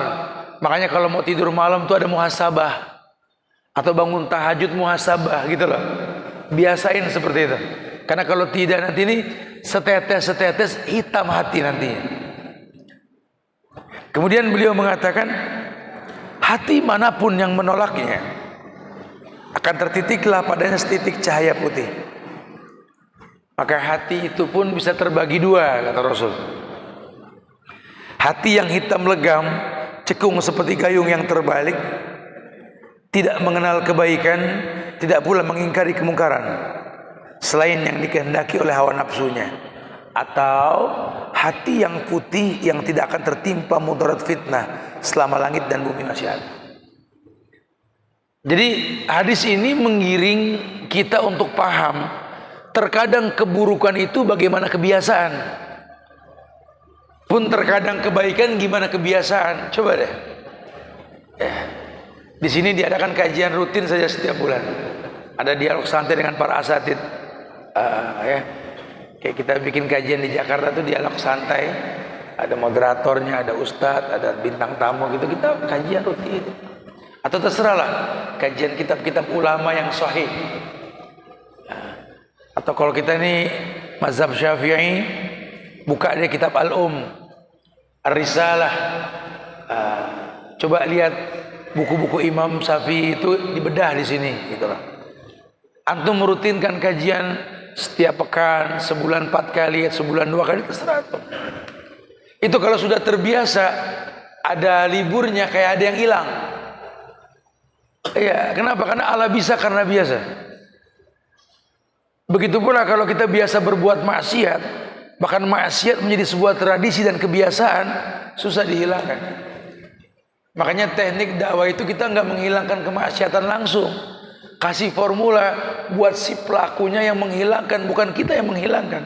Makanya kalau mau tidur malam tuh ada muhasabah atau bangun tahajud muhasabah gitu loh. Biasain seperti itu. Karena kalau tidak nanti ini setetes hitam hati nantinya. Kemudian beliau mengatakan hati manapun yang menolaknya akan tertitiklah padanya setitik cahaya putih. Maka hati itu pun bisa terbagi dua, kata Rasul. Hati yang hitam legam, cekung seperti gayung yang terbalik, tidak mengenal kebaikan, tidak pula mengingkari kemungkaran selain yang dikehendaki oleh hawa nafsunya. Atau hati yang putih yang tidak akan tertimpa mudarat fitnah selama langit dan bumi masih ada. Jadi hadis ini menggiring kita untuk paham, terkadang keburukan itu bagaimana kebiasaan, pun terkadang kebaikan gimana kebiasaan. Coba deh. Di sini diadakan kajian rutin saja setiap bulan. Ada dialog santai dengan para asatid. Kayak kita bikin kajian di Jakarta tuh dialog santai. Ada moderatornya, ada ustadz, ada bintang tamu gitu. Kita kajian rutin. Atau terserahlah kajian kitab-kitab ulama yang sahih. Atau kalau kita ini mazhab Syafi'i, buka deh kitab Ar-Risalah. Coba lihat buku-buku Imam Syafi'i itu dibedah di sini, gitu loh. Antum merutinkan kajian setiap pekan, sebulan 4 kali, sebulan 2 kali, terserah. Itu kalau sudah terbiasa, ada liburnya kayak ada yang hilang. Iya, kenapa? Karena Allah bisa karena biasa. Begitu pula kalau kita biasa berbuat maksiat, bahkan maksiat menjadi sebuah tradisi dan kebiasaan, susah dihilangkan. Makanya teknik dakwah itu kita nggak menghilangkan kemaksiatan langsung, kasih formula buat si pelakunya yang menghilangkan, bukan kita yang menghilangkan.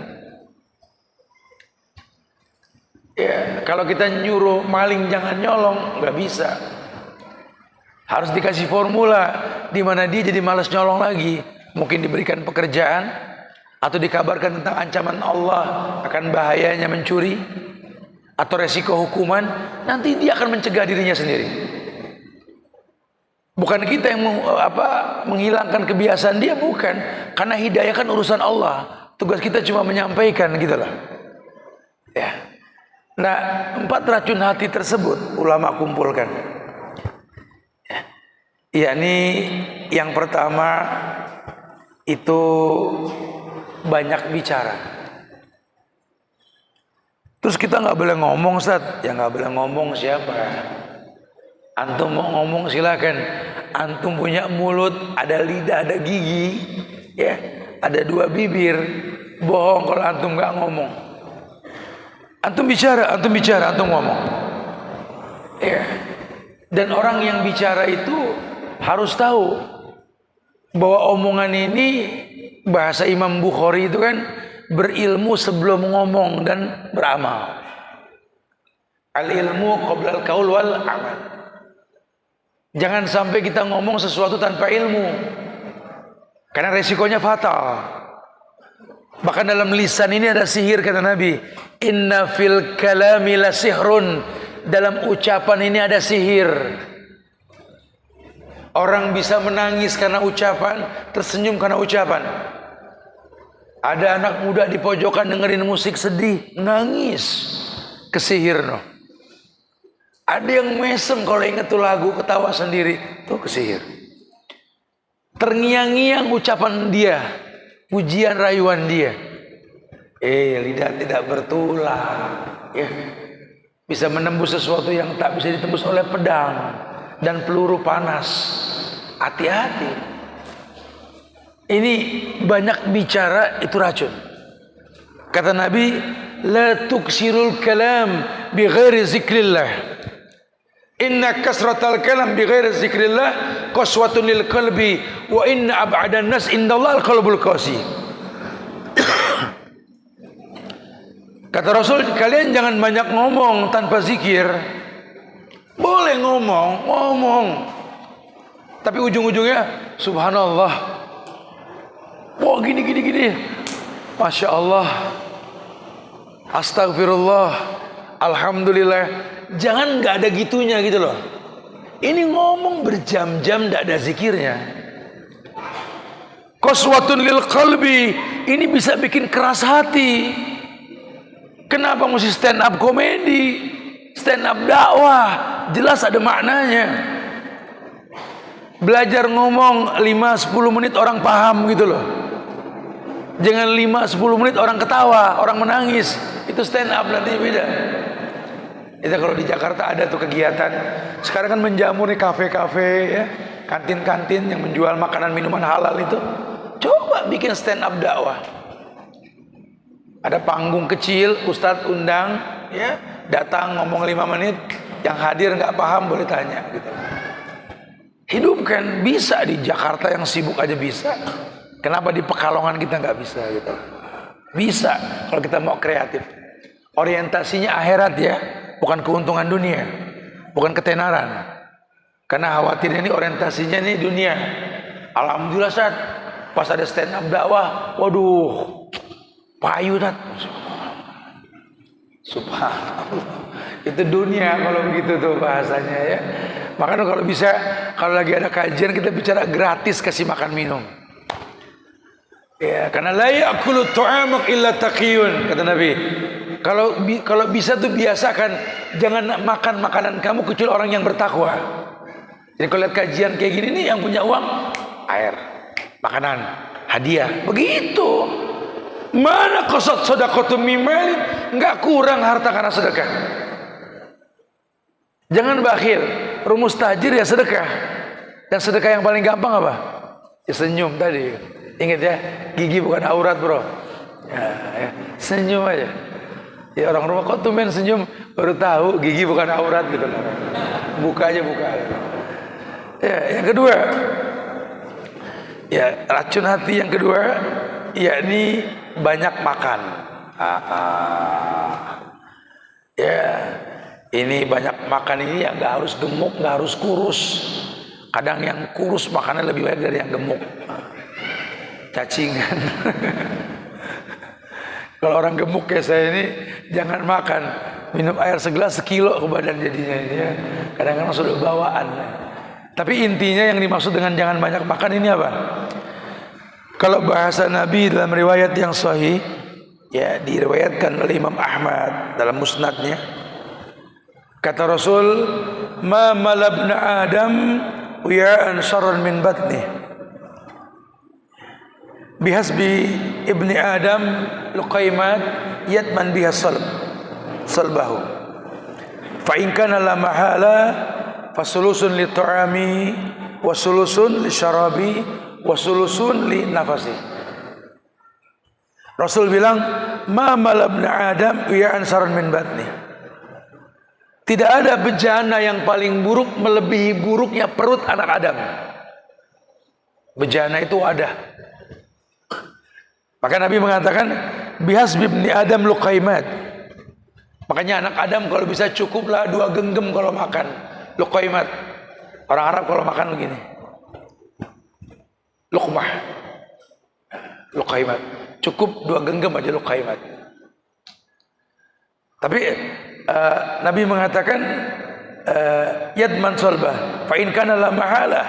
Ya, kalau kita nyuruh maling jangan nyolong, nggak bisa. Harus dikasih formula di mana dia jadi malas nyolong lagi. Mungkin diberikan pekerjaan atau dikabarkan tentang ancaman Allah akan bahayanya mencuri atau resiko hukuman, nanti dia akan mencegah dirinya sendiri. Bukan kita yang menghilangkan kebiasaan dia, bukan. Karena hidayah kan urusan Allah. Tugas kita cuma menyampaikan gitu lah. Ya. Nah, 4 racun hati tersebut ulama kumpulkan. Yakni yang pertama itu banyak bicara. Terus kita nggak boleh ngomong, Ustaz. Ya nggak boleh ngomong siapa? Antum mau ngomong silakan. Antum punya mulut, ada lidah, ada gigi, ya, ada 2 bibir. Bohong kalau antum nggak ngomong. Antum bicara, antum ngomong. Ya. Dan orang yang bicara itu harus tahu bahwa omongan ini, bahasa Imam Bukhari itu kan, berilmu sebelum ngomong dan beramal. Al-ilmu qabla al-qaul wal amal. Jangan sampai kita ngomong sesuatu tanpa ilmu, karena resikonya fatal. Bahkan dalam lisan ini ada sihir, kata Nabi. Inna fil kalami la sihrun. Dalam ucapan ini ada sihir. Orang bisa menangis karena ucapan, tersenyum karena ucapan. Ada anak muda di pojokan dengerin musik sedih, nangis, kesihir no. Ada yang mesem kalau ingat tuh lagu, ketawa sendiri, tuh kesihir. Terngiang-ngiang ucapan dia, pujian rayuan dia. Lidah tidak bertulang, ya. Bisa menembus sesuatu yang tak bisa ditembus oleh pedang dan peluru panas. Hati-hati. Ini banyak bicara itu racun. Kata Nabi, la tuksirul kalam bi ghairi zikrillah. Inna kasratal kalam bi ghairi zikrillah qaswatun lil qalbi wa inna ab'adan nas indallah al qalbul qasi. Kata Rasul, kalian jangan banyak ngomong tanpa zikir. Boleh ngomong, tapi ujung-ujungnya subhanallah. Wah, gini. Masya Allah. Astagfirullah. Alhamdulillah. Jangan nggak ada gitunya gitu loh. Ini ngomong berjam-jam nggak ada zikirnya. Qaswatun lil qalbi. Ini bisa bikin keras hati. Kenapa mesti stand up komedi, stand up dakwah? Jelas ada maknanya. Belajar ngomong 5-10 menit orang paham gitu loh. Jangan 5-10 menit orang ketawa, orang menangis. Itu stand up, nanti beda. Itu kalau di Jakarta ada tuh kegiatan. Sekarang kan menjamur nih kafe-kafe ya, kantin-kantin yang menjual makanan minuman halal itu. Coba bikin stand up dakwah. Ada panggung kecil, ustadz undang, ya, datang ngomong 5 menit, yang hadir nggak paham boleh tanya, gitu. Hidupkan, bisa di Jakarta yang sibuk aja bisa. Kenapa di Pekalongan kita nggak bisa, gitu? Bisa kalau kita mau kreatif. Orientasinya akhirat ya, bukan keuntungan dunia, bukan ketenaran. Karena khawatirnya ini orientasinya nih dunia. Alhamdulillah saat pas ada stand up dakwah, waduh. Payu dat, subhanallah. Itu dunia kalau begitu tuh bahasanya ya. Makanya kalau bisa, kalau lagi ada kajian kita bicara gratis, kasih makan minum. Ya, karena la ya'kulu ta'amak illa taqiyun, kata Nabi. Kalau bisa tuh biasakan jangan makan makanan kamu kecuali orang yang bertakwa. Jadi kalau lihat kajian kayak gini nih, yang punya uang, air, makanan, hadiah, begitu. Mana qasat sadaqatum min malin, enggak kurang harta karena sedekah. Jangan bakhil. Rumus tajir ya sedekah. Yang sedekah yang paling gampang apa? Ya senyum tadi. Ingat ya, gigi bukan aurat, bro. Ya, senyum aja. Ya orang rumah kok tumben senyum, baru tahu gigi bukan aurat gitu. Buka aja. Ya, yang kedua. Ya, racun hati yang kedua, yakni banyak makan. Ya, ini banyak makan ini ya nggak harus gemuk, nggak harus kurus. Kadang yang kurus makannya lebih baik dari yang gemuk. Cacingan. Kalau orang gemuk kayak saya ini jangan makan, minum air segelas sekilo ke badan jadinya ini ya. Kadang-kadang sudah bawaan. Tapi intinya yang dimaksud dengan jangan banyak makan ini apa? Kalau bahasa Nabi dalam riwayat yang sahih, ya diriwayatkan oleh Imam Ahmad dalam musnadnya, kata Rasul, ma malabna Adam wiya'an syarran min batni, bihasbi ibni Adam luqaimat yatman biha salbahu, fa in kana la mahala fasulusun li ta'ami wa sulusun li syarabi wasulusun li nafasi. Rasul bilang, "Ma malabna Adam wi'an saran min batni." Tidak ada bejana yang paling buruk melebihi buruknya perut anak Adam. Bejana itu ada. Maka Nabi mengatakan, "Bihasbi ibni Adam luqaimat." Makanya anak Adam kalau bisa cukuplah 2 genggam kalau makan. Luqaimat. Orang Arab kalau makan begini. Luqmah. Luqaimat. Cukup 2 genggam aja luqaimat. Tapi Nabi mengatakan yadman solbah fa in kana la mahalah.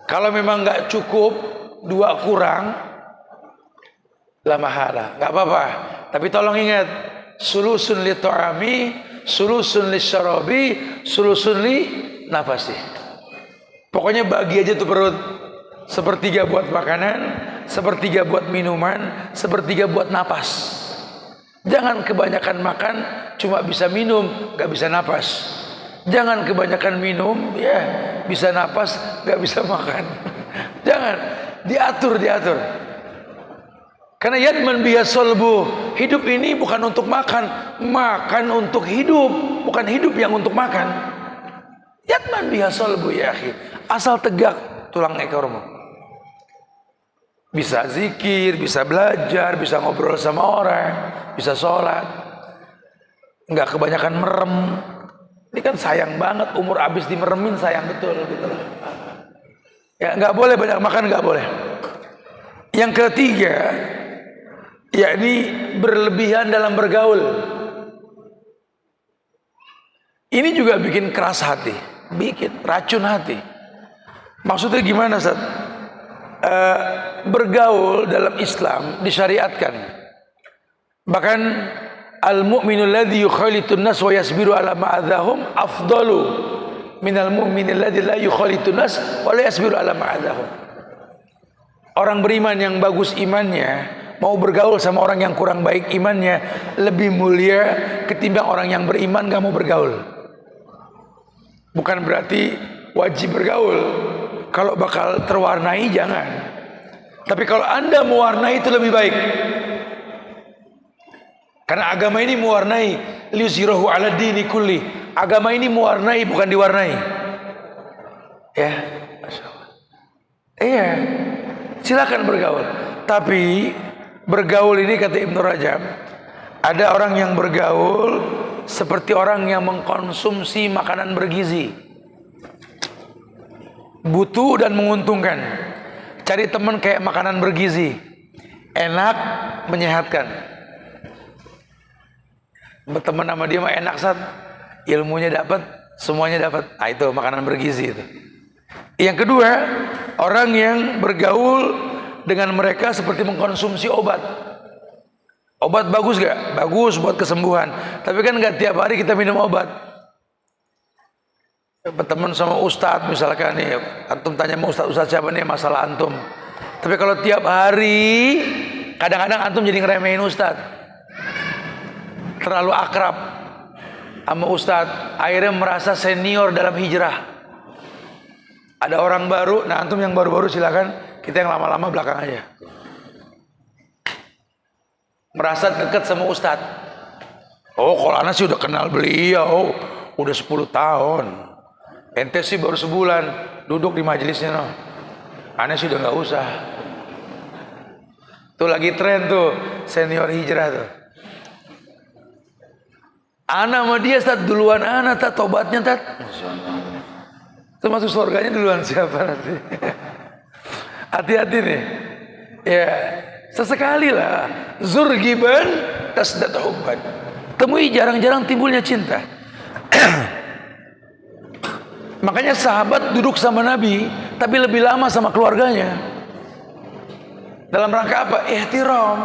Kalau memang enggak cukup 2 kurang la mahalah, enggak apa-apa. Tapi tolong ingat, sulusun li ta'ami, sulusun li syarabi, sulusun li nafasi. Pokoknya bagi aja tuh perut. 1/3 buat makanan, 1/3 buat minuman, 1/3 buat napas. Jangan kebanyakan makan, cuma bisa minum, gak bisa napas. Jangan kebanyakan minum, ya bisa napas, gak bisa makan. Jangan, diatur. Karena yadman biha solbu, hidup ini bukan untuk makan, makan untuk hidup, bukan hidup yang untuk makan. Yadman biha solbu ya akhi, asal tegak tulang ekormu. Bisa zikir, bisa belajar, bisa ngobrol sama orang, bisa sholat, nggak kebanyakan merem. Ini kan sayang banget, umur habis dimeremin sayang betul gitu. Ya nggak boleh banyak makan, nggak boleh. Yang ketiga, yakni berlebihan dalam bergaul. Ini juga bikin keras hati, bikin racun hati. Maksudnya gimana, Ustaz? Bergaul dalam Islam disyariatkan. Bahkan al-mu'minul ladzi yukhalitun nas wa yasbiru ala ma'adzahum afdalu minal mu'minil ladzi la yukhalitun nas wa la yasbiru ala ma'adzahum. Orang beriman yang bagus imannya mau bergaul sama orang yang kurang baik imannya lebih mulia ketimbang orang yang beriman gak mau bergaul. Bukan berarti wajib bergaul. Kalau bakal terwarnai jangan. Tapi kalau Anda mewarnai itu lebih baik. Karena agama ini mewarnai, liyuzhirahu 'ala dini kulli. Agama ini mewarnai bukan diwarnai. Ya, masyaallah. Iya. Silakan bergaul. Tapi bergaul ini kata Ibnu Rajab, ada orang yang bergaul seperti orang yang mengkonsumsi makanan bergizi. Butuh dan menguntungkan. Cari teman kayak makanan bergizi, enak, menyehatkan. Berteman sama dia mah enak, Sat. Ilmunya dapat, semuanya dapat. Ah, itu makanan bergizi itu. Yang kedua, orang yang bergaul dengan mereka seperti mengkonsumsi obat. Obat bagus gak? Bagus buat kesembuhan. Tapi kan gak tiap hari kita minum obat. Berteman sama ustadz misalkan nih, antum tanya sama ustadz siapa nih masalah antum. Tapi kalau tiap hari, kadang-kadang antum jadi ngeremehin ustadz, terlalu akrab sama ustadz, akhirnya merasa senior dalam hijrah. Ada orang baru, nah antum yang baru-baru silakan, kita yang lama-lama belakang aja. Merasa dekat sama ustadz. Oh, kalau anak sih udah kenal beliau, udah 10 tahun. Ente sih baru sebulan duduk di majelisnya, no. Aneh sih udah nggak usah. Tuh lagi tren tuh senior hijrah tuh. Ana sama dia tat duluan, ana tat tobatnya tat. Termasuk surganya duluan siapa nanti? Hati-hati nih. Ya sesekali lah. Zurgiban tasdat hubban. Temui jarang-jarang timbulnya cinta. Makanya sahabat duduk sama Nabi, tapi lebih lama sama keluarganya. Dalam rangka apa? Ihtiram.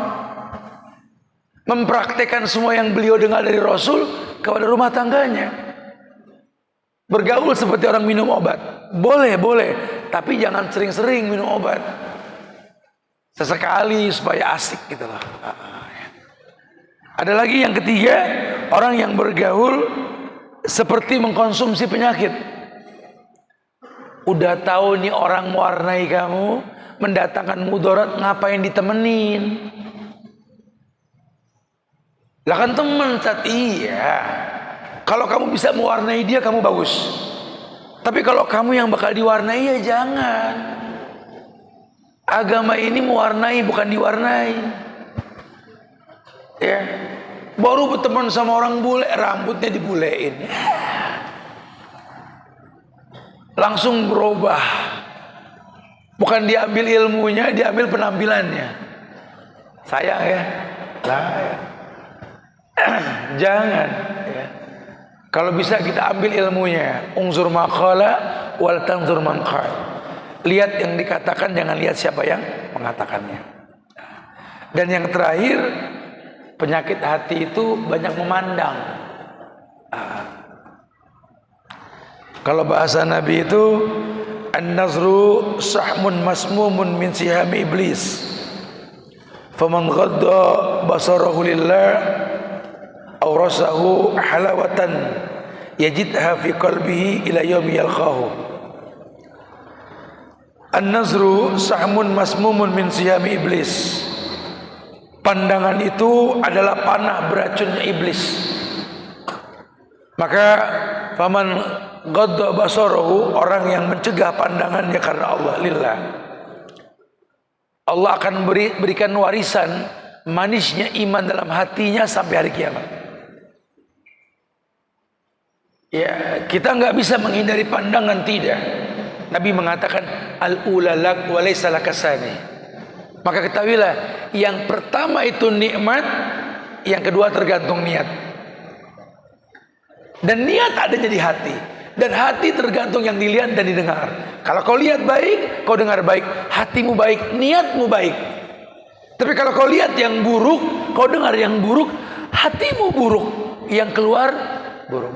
Mempraktekkan semua yang beliau dengar dari Rasul kepada rumah tangganya. Bergaul seperti orang minum obat. Boleh, tapi jangan sering-sering minum obat. Sesekali supaya asik gitu loh. Ada lagi yang ketiga, orang yang bergaul seperti mengkonsumsi penyakit. Udah tahu nih orang mewarnai kamu, mendatangkan mudarat, ngapain ditemenin? Lah kan teman, Ustaz. Iya. Kalau kamu bisa mewarnai dia, kamu bagus. Tapi kalau kamu yang bakal diwarnai, ya jangan. Agama ini mewarnai, bukan diwarnai. Ya. Baru berteman sama orang bule, rambutnya dibulein. Langsung berubah. Bukan diambil ilmunya, diambil penampilannya. Sayang ya. Lah ya. Jangan ya. Kalau bisa kita ambil ilmunya. Unzur maqala wal tanzur man qala. Lihat yang dikatakan, jangan lihat siapa yang mengatakannya. Dan yang terakhir, penyakit hati itu banyak memandang. Kalau bahasa Nabi itu an-nazru sahmun masmumun min sihami iblis. Faman ghadda basarahu lillah awrasahu halawatan yajidha fi qalbihi ila yaumi yalqahu. An-nazru sahmun masmumun min sihami iblis. Pandangan itu adalah panah beracunnya iblis. Maka faman ghadda basarahu, orang yang mencegah pandangannya karena Allah lillah, Allah akan berikan warisan manisnya iman dalam hatinya sampai hari kiamat. Ya, kita nggak bisa menghindari pandangan, tidak. Nabi mengatakan al-ula lak wa laysa lakasani. Maka ketahuilah, yang pertama itu nikmat, yang kedua tergantung niat. Dan niat adanya di hati. Dan hati tergantung yang dilihat dan didengar. Kalau kau lihat baik, kau dengar baik. Hatimu baik, niatmu baik. Tapi kalau kau lihat yang buruk, kau dengar yang buruk, hatimu buruk, yang keluar buruk.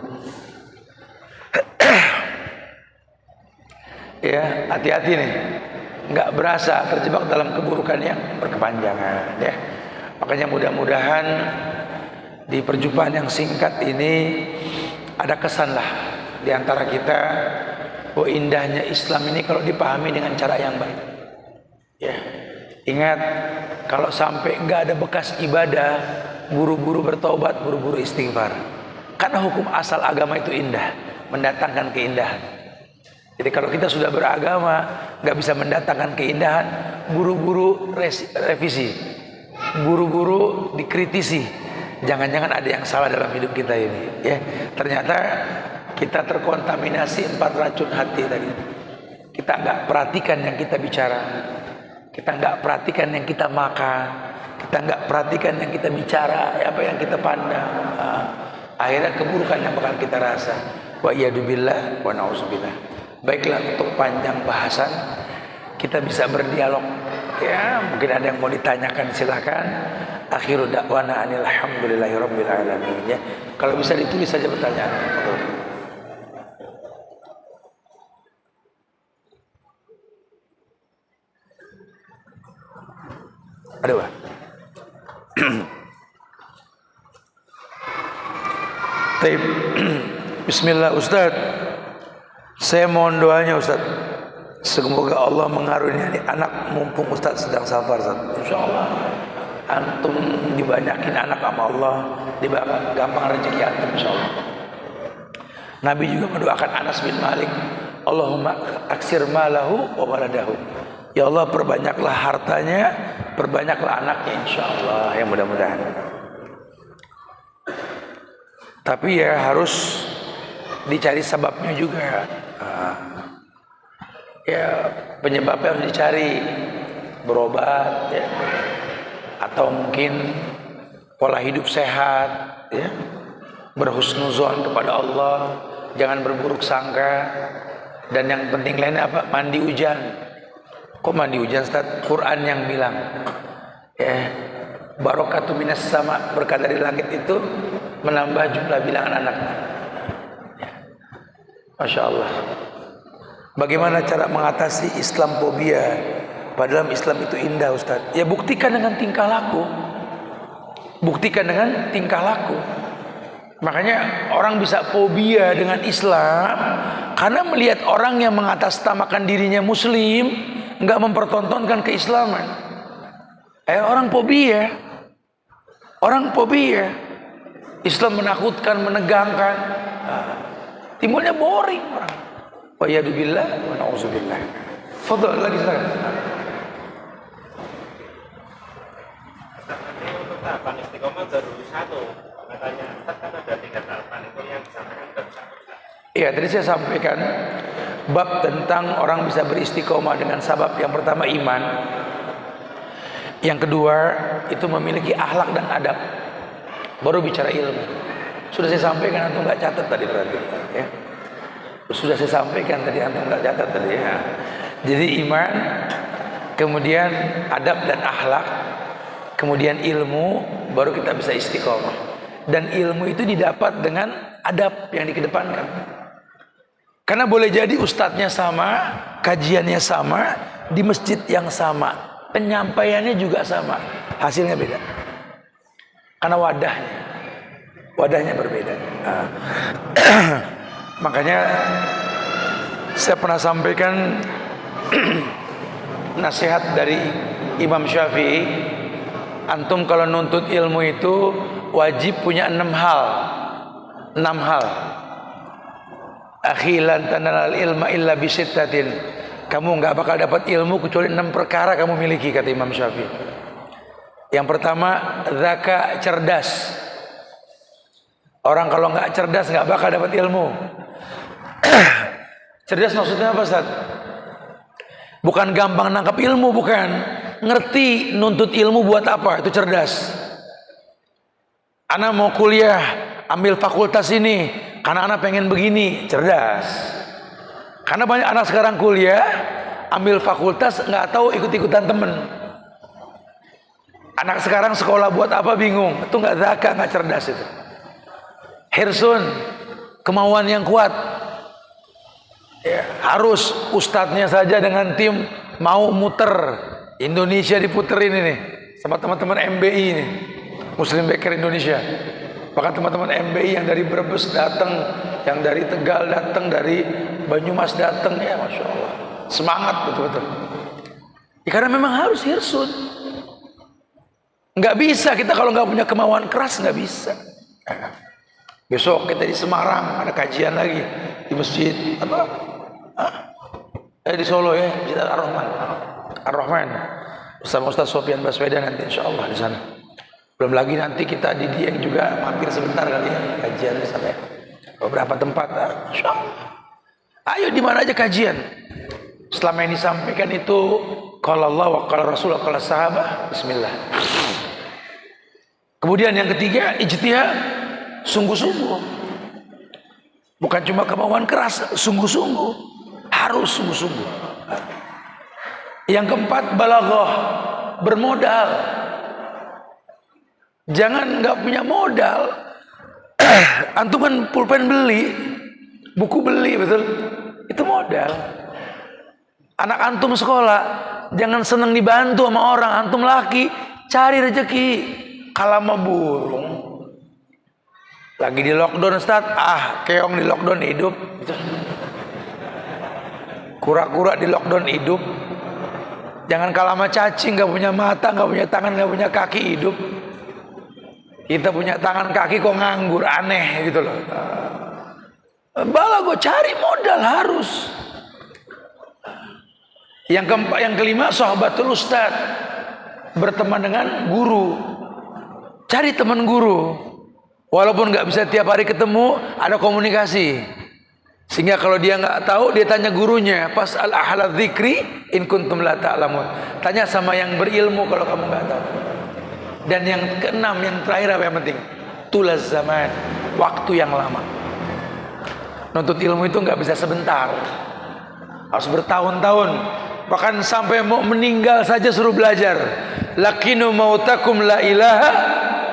Ya, hati-hati nih. Nggak berasa terjebak dalam keburukan yang berkepanjangan, ya. Makanya mudah-mudahan di perjumpaan yang singkat ini ada kesan lah di antara kita, bahwa indahnya Islam ini kalau dipahami dengan cara yang baik. Ya, ingat, kalau sampai nggak ada bekas ibadah, buru-buru bertobat, buru-buru istighfar. Karena hukum asal agama itu indah, mendatangkan keindahan. Jadi kalau kita sudah beragama, nggak bisa mendatangkan keindahan, buru-buru revisi, buru-buru dikritisi. Jangan-jangan ada yang salah dalam hidup kita ini. Ya, ternyata kita terkontaminasi 4 racun hati tadi. Kita nggak perhatikan yang kita bicara, kita nggak perhatikan yang kita makan, kita nggak perhatikan yang kita bicara, apa yang kita pandang. Akhirnya keburukan yang bakal kita rasa. Wa iyyadubillah wa na'udzubillah. Baiklah, untuk panjang bahasan kita bisa berdialog. Ya, mungkin ada yang mau ditanyakan, silakan. Akhiru da'wana anil hamdulillahirabbil alamin. Ya, kalau bisa ditulis saja pertanyaan. Ada Pak? Taib. Bismillah Ustaz. Saya mohon doanya Ustaz. Semoga Allah mengaruniai anak mumpung Ustaz sedang safar Ustaz. Insyaallah antum dibanyakin anak sama Allah, gampang rezeki antum insyaallah. Nabi juga mendoakan Anas bin Malik, Allahumma aksir malahu wa waladahu. Ya Allah, perbanyaklah hartanya, perbanyaklah anaknya insyaallah, ya mudah-mudahan. Tapi ya harus dicari sebabnya juga. Ya, penyebabnya harus dicari, berobat ya, atau mungkin pola hidup sehat ya, berhusnuzon kepada Allah, jangan berburuk sangka. Dan yang penting lainnya apa? Mandi hujan. Kok mandi hujan Ustaz? Quran yang bilang ya, barokatu minas sama, berkah dari langit itu menambah jumlah bilangan anak ya. Masya Allah. Bagaimana cara mengatasi Islamophobia? Padahal Islam itu indah Ustaz. Ya buktikan dengan tingkah laku. Buktikan dengan tingkah laku. Makanya orang bisa fobia dengan Islam karena melihat orang yang mengatasnamakan dirinya Muslim, nggak mempertontonkan keislaman. Orang fobia. Orang fobia. Islam menakutkan, menegangkan. Timbulnya boring orang. Wa yadubillah wa na'udzubillah. Fadhal lagi silakan. Untuk tahapan istiqomah baru satu, katanya kan ada 3 tahapan itu yang disampaikan baru satu. Iya, tadi saya sampaikan bab tentang orang bisa beristiqomah dengan sabab yang pertama iman, yang kedua itu memiliki akhlak dan adab, baru bicara ilmu. Sudah saya sampaikan, antum nggak catat tadi berarti ya. Sudah saya sampaikan tadi, antum nggak catat tadi ya. Jadi iman, kemudian adab dan akhlak, kemudian ilmu, baru kita bisa istiqomah. Dan ilmu itu didapat dengan adab yang dikedepankan. Karena boleh jadi ustadznya sama, kajiannya sama, di masjid yang sama, penyampaiannya juga sama, hasilnya beda. Karena wadahnya berbeda. Makanya saya pernah sampaikan nasihat dari Imam Syafi'i, antum kalau nuntut ilmu itu wajib punya 6 hal. 6 hal. Akhi lan tanalal ilma illa bisittatin. Kamu nggak bakal dapat ilmu kecuali 6 perkara kamu miliki, kata Imam Syafi'i. Yang pertama, zaka, cerdas. Orang kalau nggak cerdas nggak bakal dapat ilmu. Cerdas maksudnya apa, Ustaz? Bukan gampang nangkap ilmu, bukan. Ngerti nuntut ilmu buat apa, itu cerdas. Ana mau kuliah, ambil fakultas ini karena anak pengen begini, cerdas. Karena banyak anak sekarang kuliah, ambil fakultas nggak tahu ikut-ikutan temen. Anak sekarang sekolah buat apa bingung, itu nggak zaka, nggak cerdas itu. Hirsun, kemauan yang kuat. Ya, harus ustadznya saja dengan tim mau muter Indonesia, diputerin ini sama teman-teman MBI ini, Muslim Baker Indonesia. Bahkan teman-teman MBI yang dari Brebes datang, yang dari Tegal datang, dari Banyumas datang, ya Masya Allah, semangat betul-betul. Ya, karena memang harus hirsun. Nggak bisa kita kalau nggak punya kemauan keras, nggak bisa. Besok kita di Semarang ada kajian lagi di masjid apa? Di Solo ya, Masjid Ar-Rahman. Ar-Rahman bersama Ustaz Sofyan Baswedan nanti insya Allah di sana. Belum lagi nanti kita di Dieng juga mampir sebentar kali ya, kajian di sana. Beberapa tempat, insya Allah. Ayo di mana aja kajian. Selama yang disampaikan itu qala Allah wa qala Rasul wa qala sahabat, bismillah. Kemudian yang ketiga, ijtihad, sungguh-sungguh. Bukan cuma kemauan keras, sungguh-sungguh. Harus sungguh-sungguh. Yang keempat, balaghah, bermodal. Jangan nggak punya modal. Antum kan pulpen beli, buku beli, betul? Itu modal. Anak antum sekolah, jangan senang dibantu sama orang. Antum laki, cari rezeki. Kalau sama burung, lagi di lockdown Ustaz, keong di lockdown hidup. Kura-kura di lockdown hidup. Jangan kalah sama cacing, nggak punya mata, nggak punya tangan, nggak punya kaki, hidup. Kita punya tangan kaki kok nganggur, aneh gitu loh. Bala gue cari modal harus. Yang kelima, sahabatul ustad, berteman dengan guru. Cari teman guru. Walaupun nggak bisa tiap hari ketemu, ada komunikasi. Sehingga kalau dia nggak tahu, dia tanya gurunya. Pas al-ahla dzikri in kuntum la ta'lamun. Tanya sama yang berilmu kalau kamu nggak tahu. Dan yang keenam, yang terakhir apa yang penting? Tulaz zaman, waktu yang lama. Nuntut ilmu itu nggak bisa sebentar, harus bertahun-tahun. Bahkan sampai mau meninggal saja suruh belajar. Lakinu mautakum la ilaha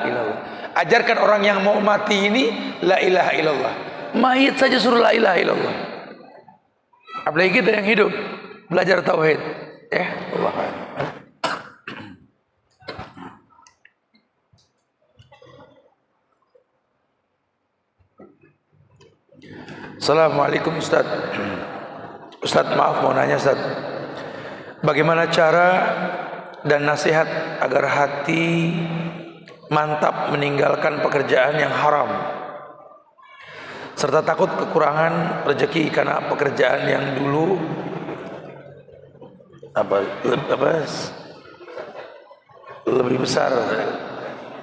illallah. Ajarkan orang yang mau mati ini la ilaha illallah. Mayit saja suruh la ilaha illallah. Apalagi kita yang hidup belajar tauhid. Ya, Allah. Assalamualaikum Ustaz. Ustaz maaf mau nanya Ustaz, bagaimana cara dan nasihat agar hati mantap meninggalkan pekerjaan yang haram, serta takut kekurangan rezeki karena pekerjaan yang dulu lebih besar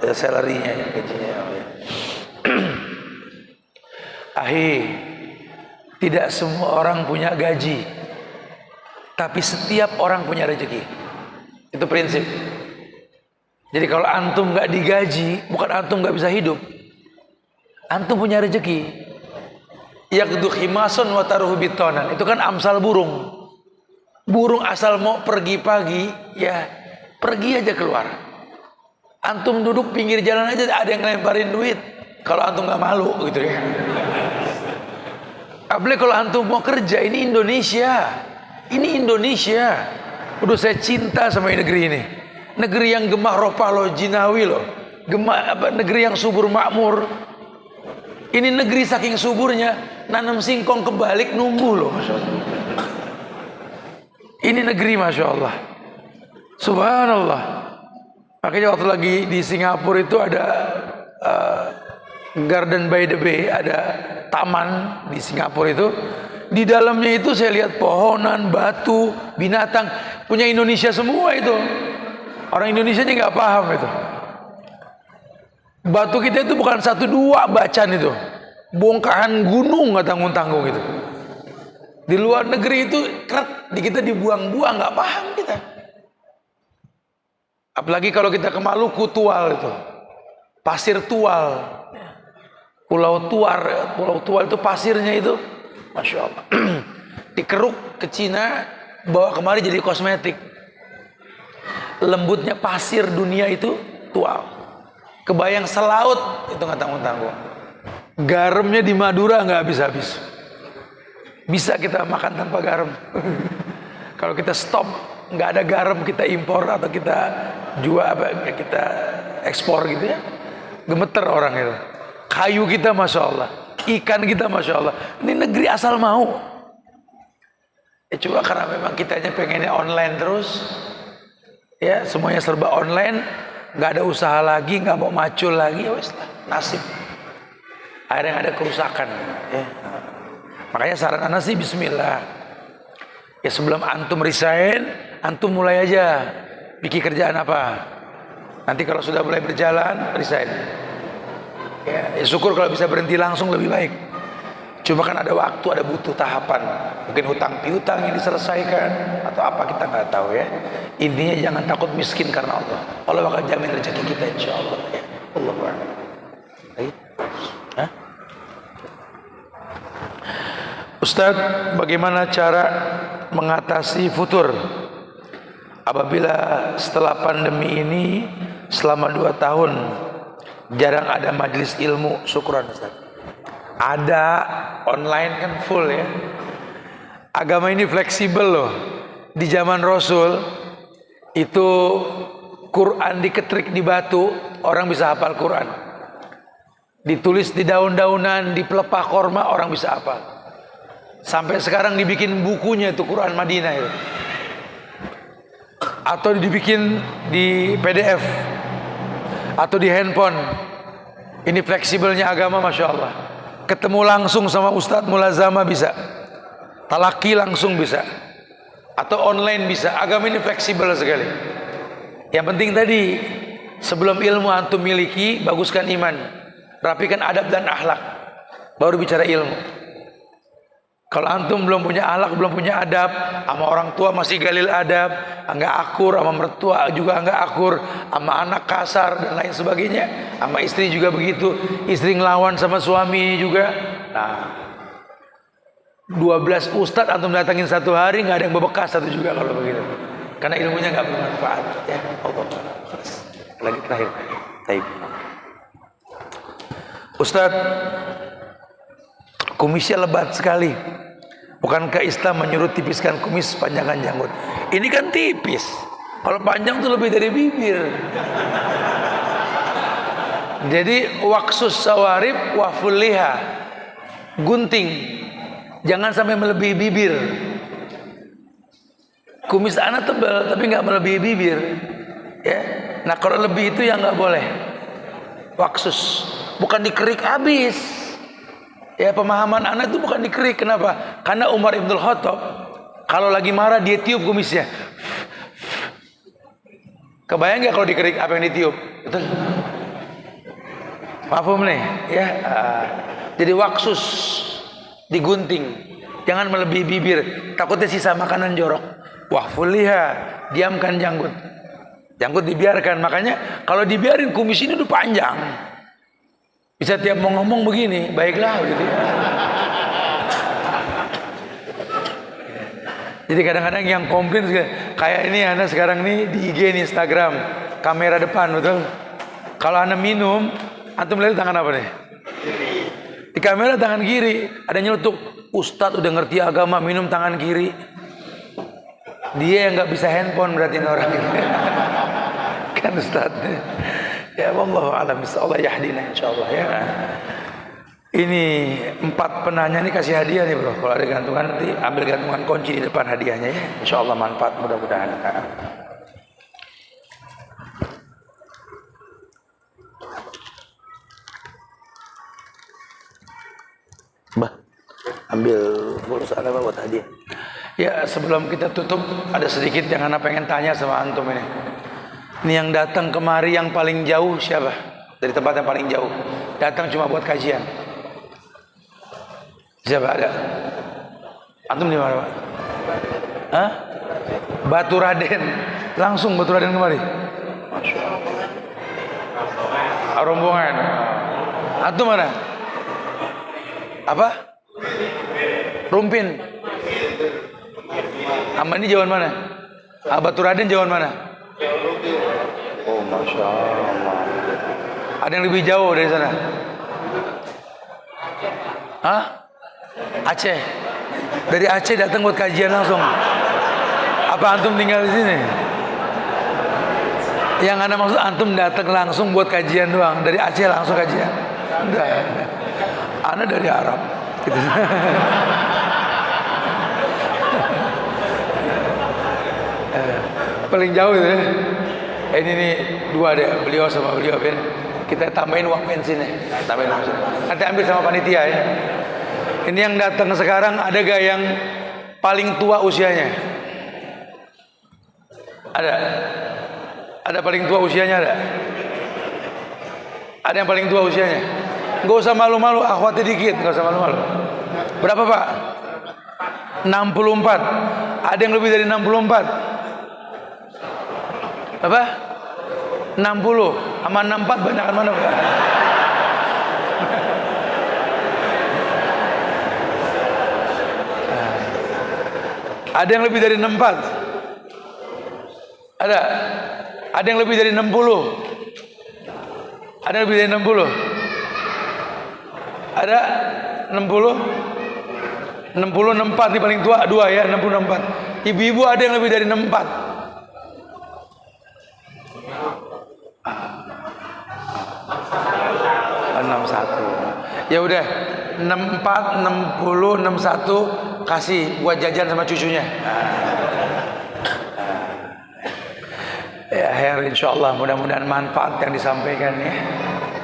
salary-nya, gajinya. Tidak semua orang punya gaji, tapi setiap orang punya rezeki. Itu prinsip. Jadi kalau antum nggak digaji, bukan antum nggak bisa hidup. Antum punya rezeki. Yaqdu khimason wa taruhu bitonan. Itu kan amsal burung. Burung asal mau pergi pagi, ya pergi aja keluar. Antum duduk pinggir jalan aja ada yang ngelemparin duit. Kalau antum nggak malu gitu ya. Apalagi kalau antum mau kerja, ini Indonesia. Ini Indonesia. Udah saya cinta sama negeri ini. Negeri yang gemah ropah loh, jinawi loh. Negeri yang subur makmur. Ini negeri saking suburnya, nanam singkong kebalik numbuh loh, Masya Allah. Ini negeri Masya Allah. Subhanallah. Makanya waktu lagi di Singapura itu ada Garden by the Bay, ada taman di Singapura itu. Di dalamnya itu saya lihat pohonan, batu, binatang punya Indonesia semua itu. Orang Indonesia aja nggak paham itu. Batu kita itu bukan 1-2 bacan itu, bongkahan gunung nggak tanggung-tanggung itu. Di luar negeri itu di kita dibuang-buang, nggak paham kita. Apalagi kalau kita ke Maluku, Tual itu, pasir Tual, Pulau Tual itu pasirnya itu, Masya Allah, dikeruk ke Cina, bawa kemari jadi kosmetik. Lembutnya pasir dunia itu Tual. Kebayang selaut itu nggak tanggung-tanggung. Garamnya di Madura nggak habis-habis. Bisa kita makan tanpa garam. Kalau kita stop nggak ada garam, kita impor atau kita jual kita ekspor gitu ya, gemeter orang itu. Kayu kita Masya Allah, ikan kita Masya Allah. Ini negeri asal mau. Coba karena memang kitanya pengennya online terus, ya semuanya serba online, nggak ada usaha lagi, nggak mau macul lagi, ya wes lah, nasib. Akhirnya ada kerusakan. Ya. Makanya saran anak sih Bismillah. Ya sebelum antum resign, antum mulai aja bikin kerjaan apa. Nanti kalau sudah mulai berjalan, resign. Ya syukur kalau bisa berhenti langsung lebih baik. Cuma kan ada waktu, ada butuh tahapan. Mungkin hutang piutang yang diselesaikan atau apa kita nggak tahu ya. Intinya jangan takut miskin karena Allah. Allah bakal jamin rezeki kita insya Allah. Ya. Allah Akbar. Ustaz, bagaimana cara mengatasi futur apabila setelah pandemi ini selama 2 tahun jarang ada majelis ilmu? Syukran Ustaz. Ada online kan full ya. Agama ini fleksibel loh. Di zaman Rasul itu Quran diketrik di batu, orang bisa hafal Quran. Ditulis di daun-daunan, di pelepah korma, orang bisa hafal. Sampai sekarang dibikin bukunya itu Quran Madinah itu. Atau dibikin di PDF atau di handphone. Ini fleksibelnya agama Masya Allah. Ketemu langsung sama Ustadz mulazamah bisa, talaki langsung bisa, atau online bisa. Agama ini fleksibel sekali. Yang penting tadi, sebelum ilmu antum miliki, baguskan iman, rapikan adab dan akhlak, baru bicara ilmu. Kalau antum belum punya akhlak, belum punya adab, sama orang tua masih galil adab, enggak akur, sama mertua juga enggak akur, sama anak kasar dan lain sebagainya, sama istri juga begitu, istri ngelawan sama suami juga. Nah, 12 ustadz antum datangin 1 hari, nggak ada yang bebekas satu juga kalau begitu, karena ilmunya nggak bermanfaat. Ya, Allah. Lagi terakhir, Taib. Ustadz, kumisnya lebat sekali. Bukankah Islam menyuruh tipiskan kumis, panjangkan janggut? Ini kan tipis. Kalau panjang tuh lebih dari bibir. Jadi waksus sawarib waful liha, gunting, jangan sampai melebihi bibir. Kumis anak tebal tapi nggak melebihi bibir. Ya. Nah kalau lebih itu yang nggak boleh. Waksus, bukan dikerik habis. Ya, pemahaman anak itu bukan dikerik. Kenapa? Karena Umar Ibn Khattab kalau lagi marah dia tiup kumisnya. Kebayang nggak kalau dikerik apa yang ditiup? Betul. Paham nih? Ya. Jadi waksus, digunting, jangan melebihi bibir. Takutnya sisa makanan jorok. Wahfuliha, diamkan janggut. Janggut dibiarkan. Makanya kalau dibiarin kumis ini udah panjang. Bisa tiap mau ngomong begini, baiklah gitu. Jadi kadang-kadang yang komplain kayak ini Anda sekarang nih di IG nih, Instagram, kamera depan, betul? Kalau Anda minum, antum lihat tangan apa nih? Di kamera tangan kiri, ada nyeletuk, Ustadz udah ngerti agama minum tangan kiri. Dia yang nggak bisa handphone berarti orang ini. Kan Ustadz. Ya wallahu a'lam bishawab, Allah yahdina insyaallah ya. Ini 4 penanya ini kasih hadiah nih bro. Kalau ada gantungan nanti ambil gantungan kunci di depan hadiahnya ya. Insyaallah manfaat mudah-mudahan. Bah, ambil pulsa apa buat hadiah. Ya sebelum kita tutup ada sedikit yang anak pengen tanya sama antum ini. Ini yang datang kemari yang paling jauh siapa? Dari tempat yang paling jauh. Datang cuma buat kajian. Siapa ada? Antum di mana, Pak? Hah? Batu Raden. Langsung Batu Raden kemari. Masya Allah. Rombongan. Antum mana? Apa? Rumpin. Aman ini jauhan mana? Batu Raden jauhan mana? Oh Masya Allah. Ada yang lebih jauh dari sana? Hah? Aceh. Dari Aceh datang buat kajian langsung. Apa antum tinggal di sini? Yang Anda maksud antum datang langsung buat kajian doang. Dari Aceh langsung kajian? Enggak. Anda dari Arab. Gitu. Paling jauh itu ya. Ini nih 2 deh, beliau sama beliau kan. Kita tambahin uang bensin ya. Tambahin uang bensin. Nanti ambil sama panitia ya. Ini yang datang sekarang ada gak yang paling tua usianya? Ada? Ada paling tua usianya ada? Ada yang paling tua usianya? Gak usah malu-malu, akhwatnya dikit, gak usah malu-malu. Berapa Pak? 64. Ada yang lebih dari 64? Apa? 60 sama 64 banyakan mana Pak? Ada yang lebih dari 64? Ada? Ada yang lebih dari 60? Ada yang lebih dari 60? Ada? 60? 60, 64 nih paling tua 2 ya, 60, 64. Ibu-ibu ada yang lebih dari 64? 61. Ya udah 64, 60, 61 kasih buat jajan sama cucunya. Ya Her, insyaallah mudah-mudahan manfaat yang disampaikan ya.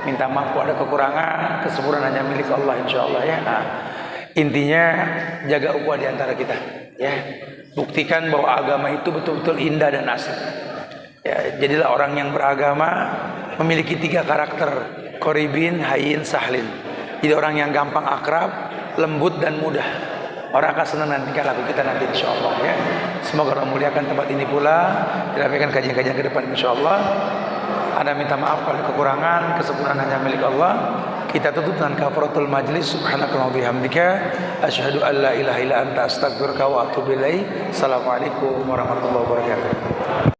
Minta maaf kalau ada kekurangan, kesempurnaan hanya milik Allah insyaallah ya. Intinya jaga ukhuwah di antara kita ya. Buktikan bahwa agama itu betul-betul indah dan asik. Ya, jadilah orang yang beragama memiliki 3 karakter, qoribin, hayyin, sahlin. Jadi orang yang gampang akrab, lembut dan mudah. Orang akan senang nanti laku kita nanti insyaallah ya. Semoga Allah muliakan tempat ini pula. Dirapikan kajian-kajian ke depan insyaallah. Anda minta maaf kalau kekurangan, kesempurnaan hanya milik Allah. Kita tutup dengan kafaratul majlis. Subhanakallahumma bihamdika asyhadu an la ilaha illa anta astaghfiruka wa atubu ilaik. Assalamualaikum warahmatullahi wabarakatuh.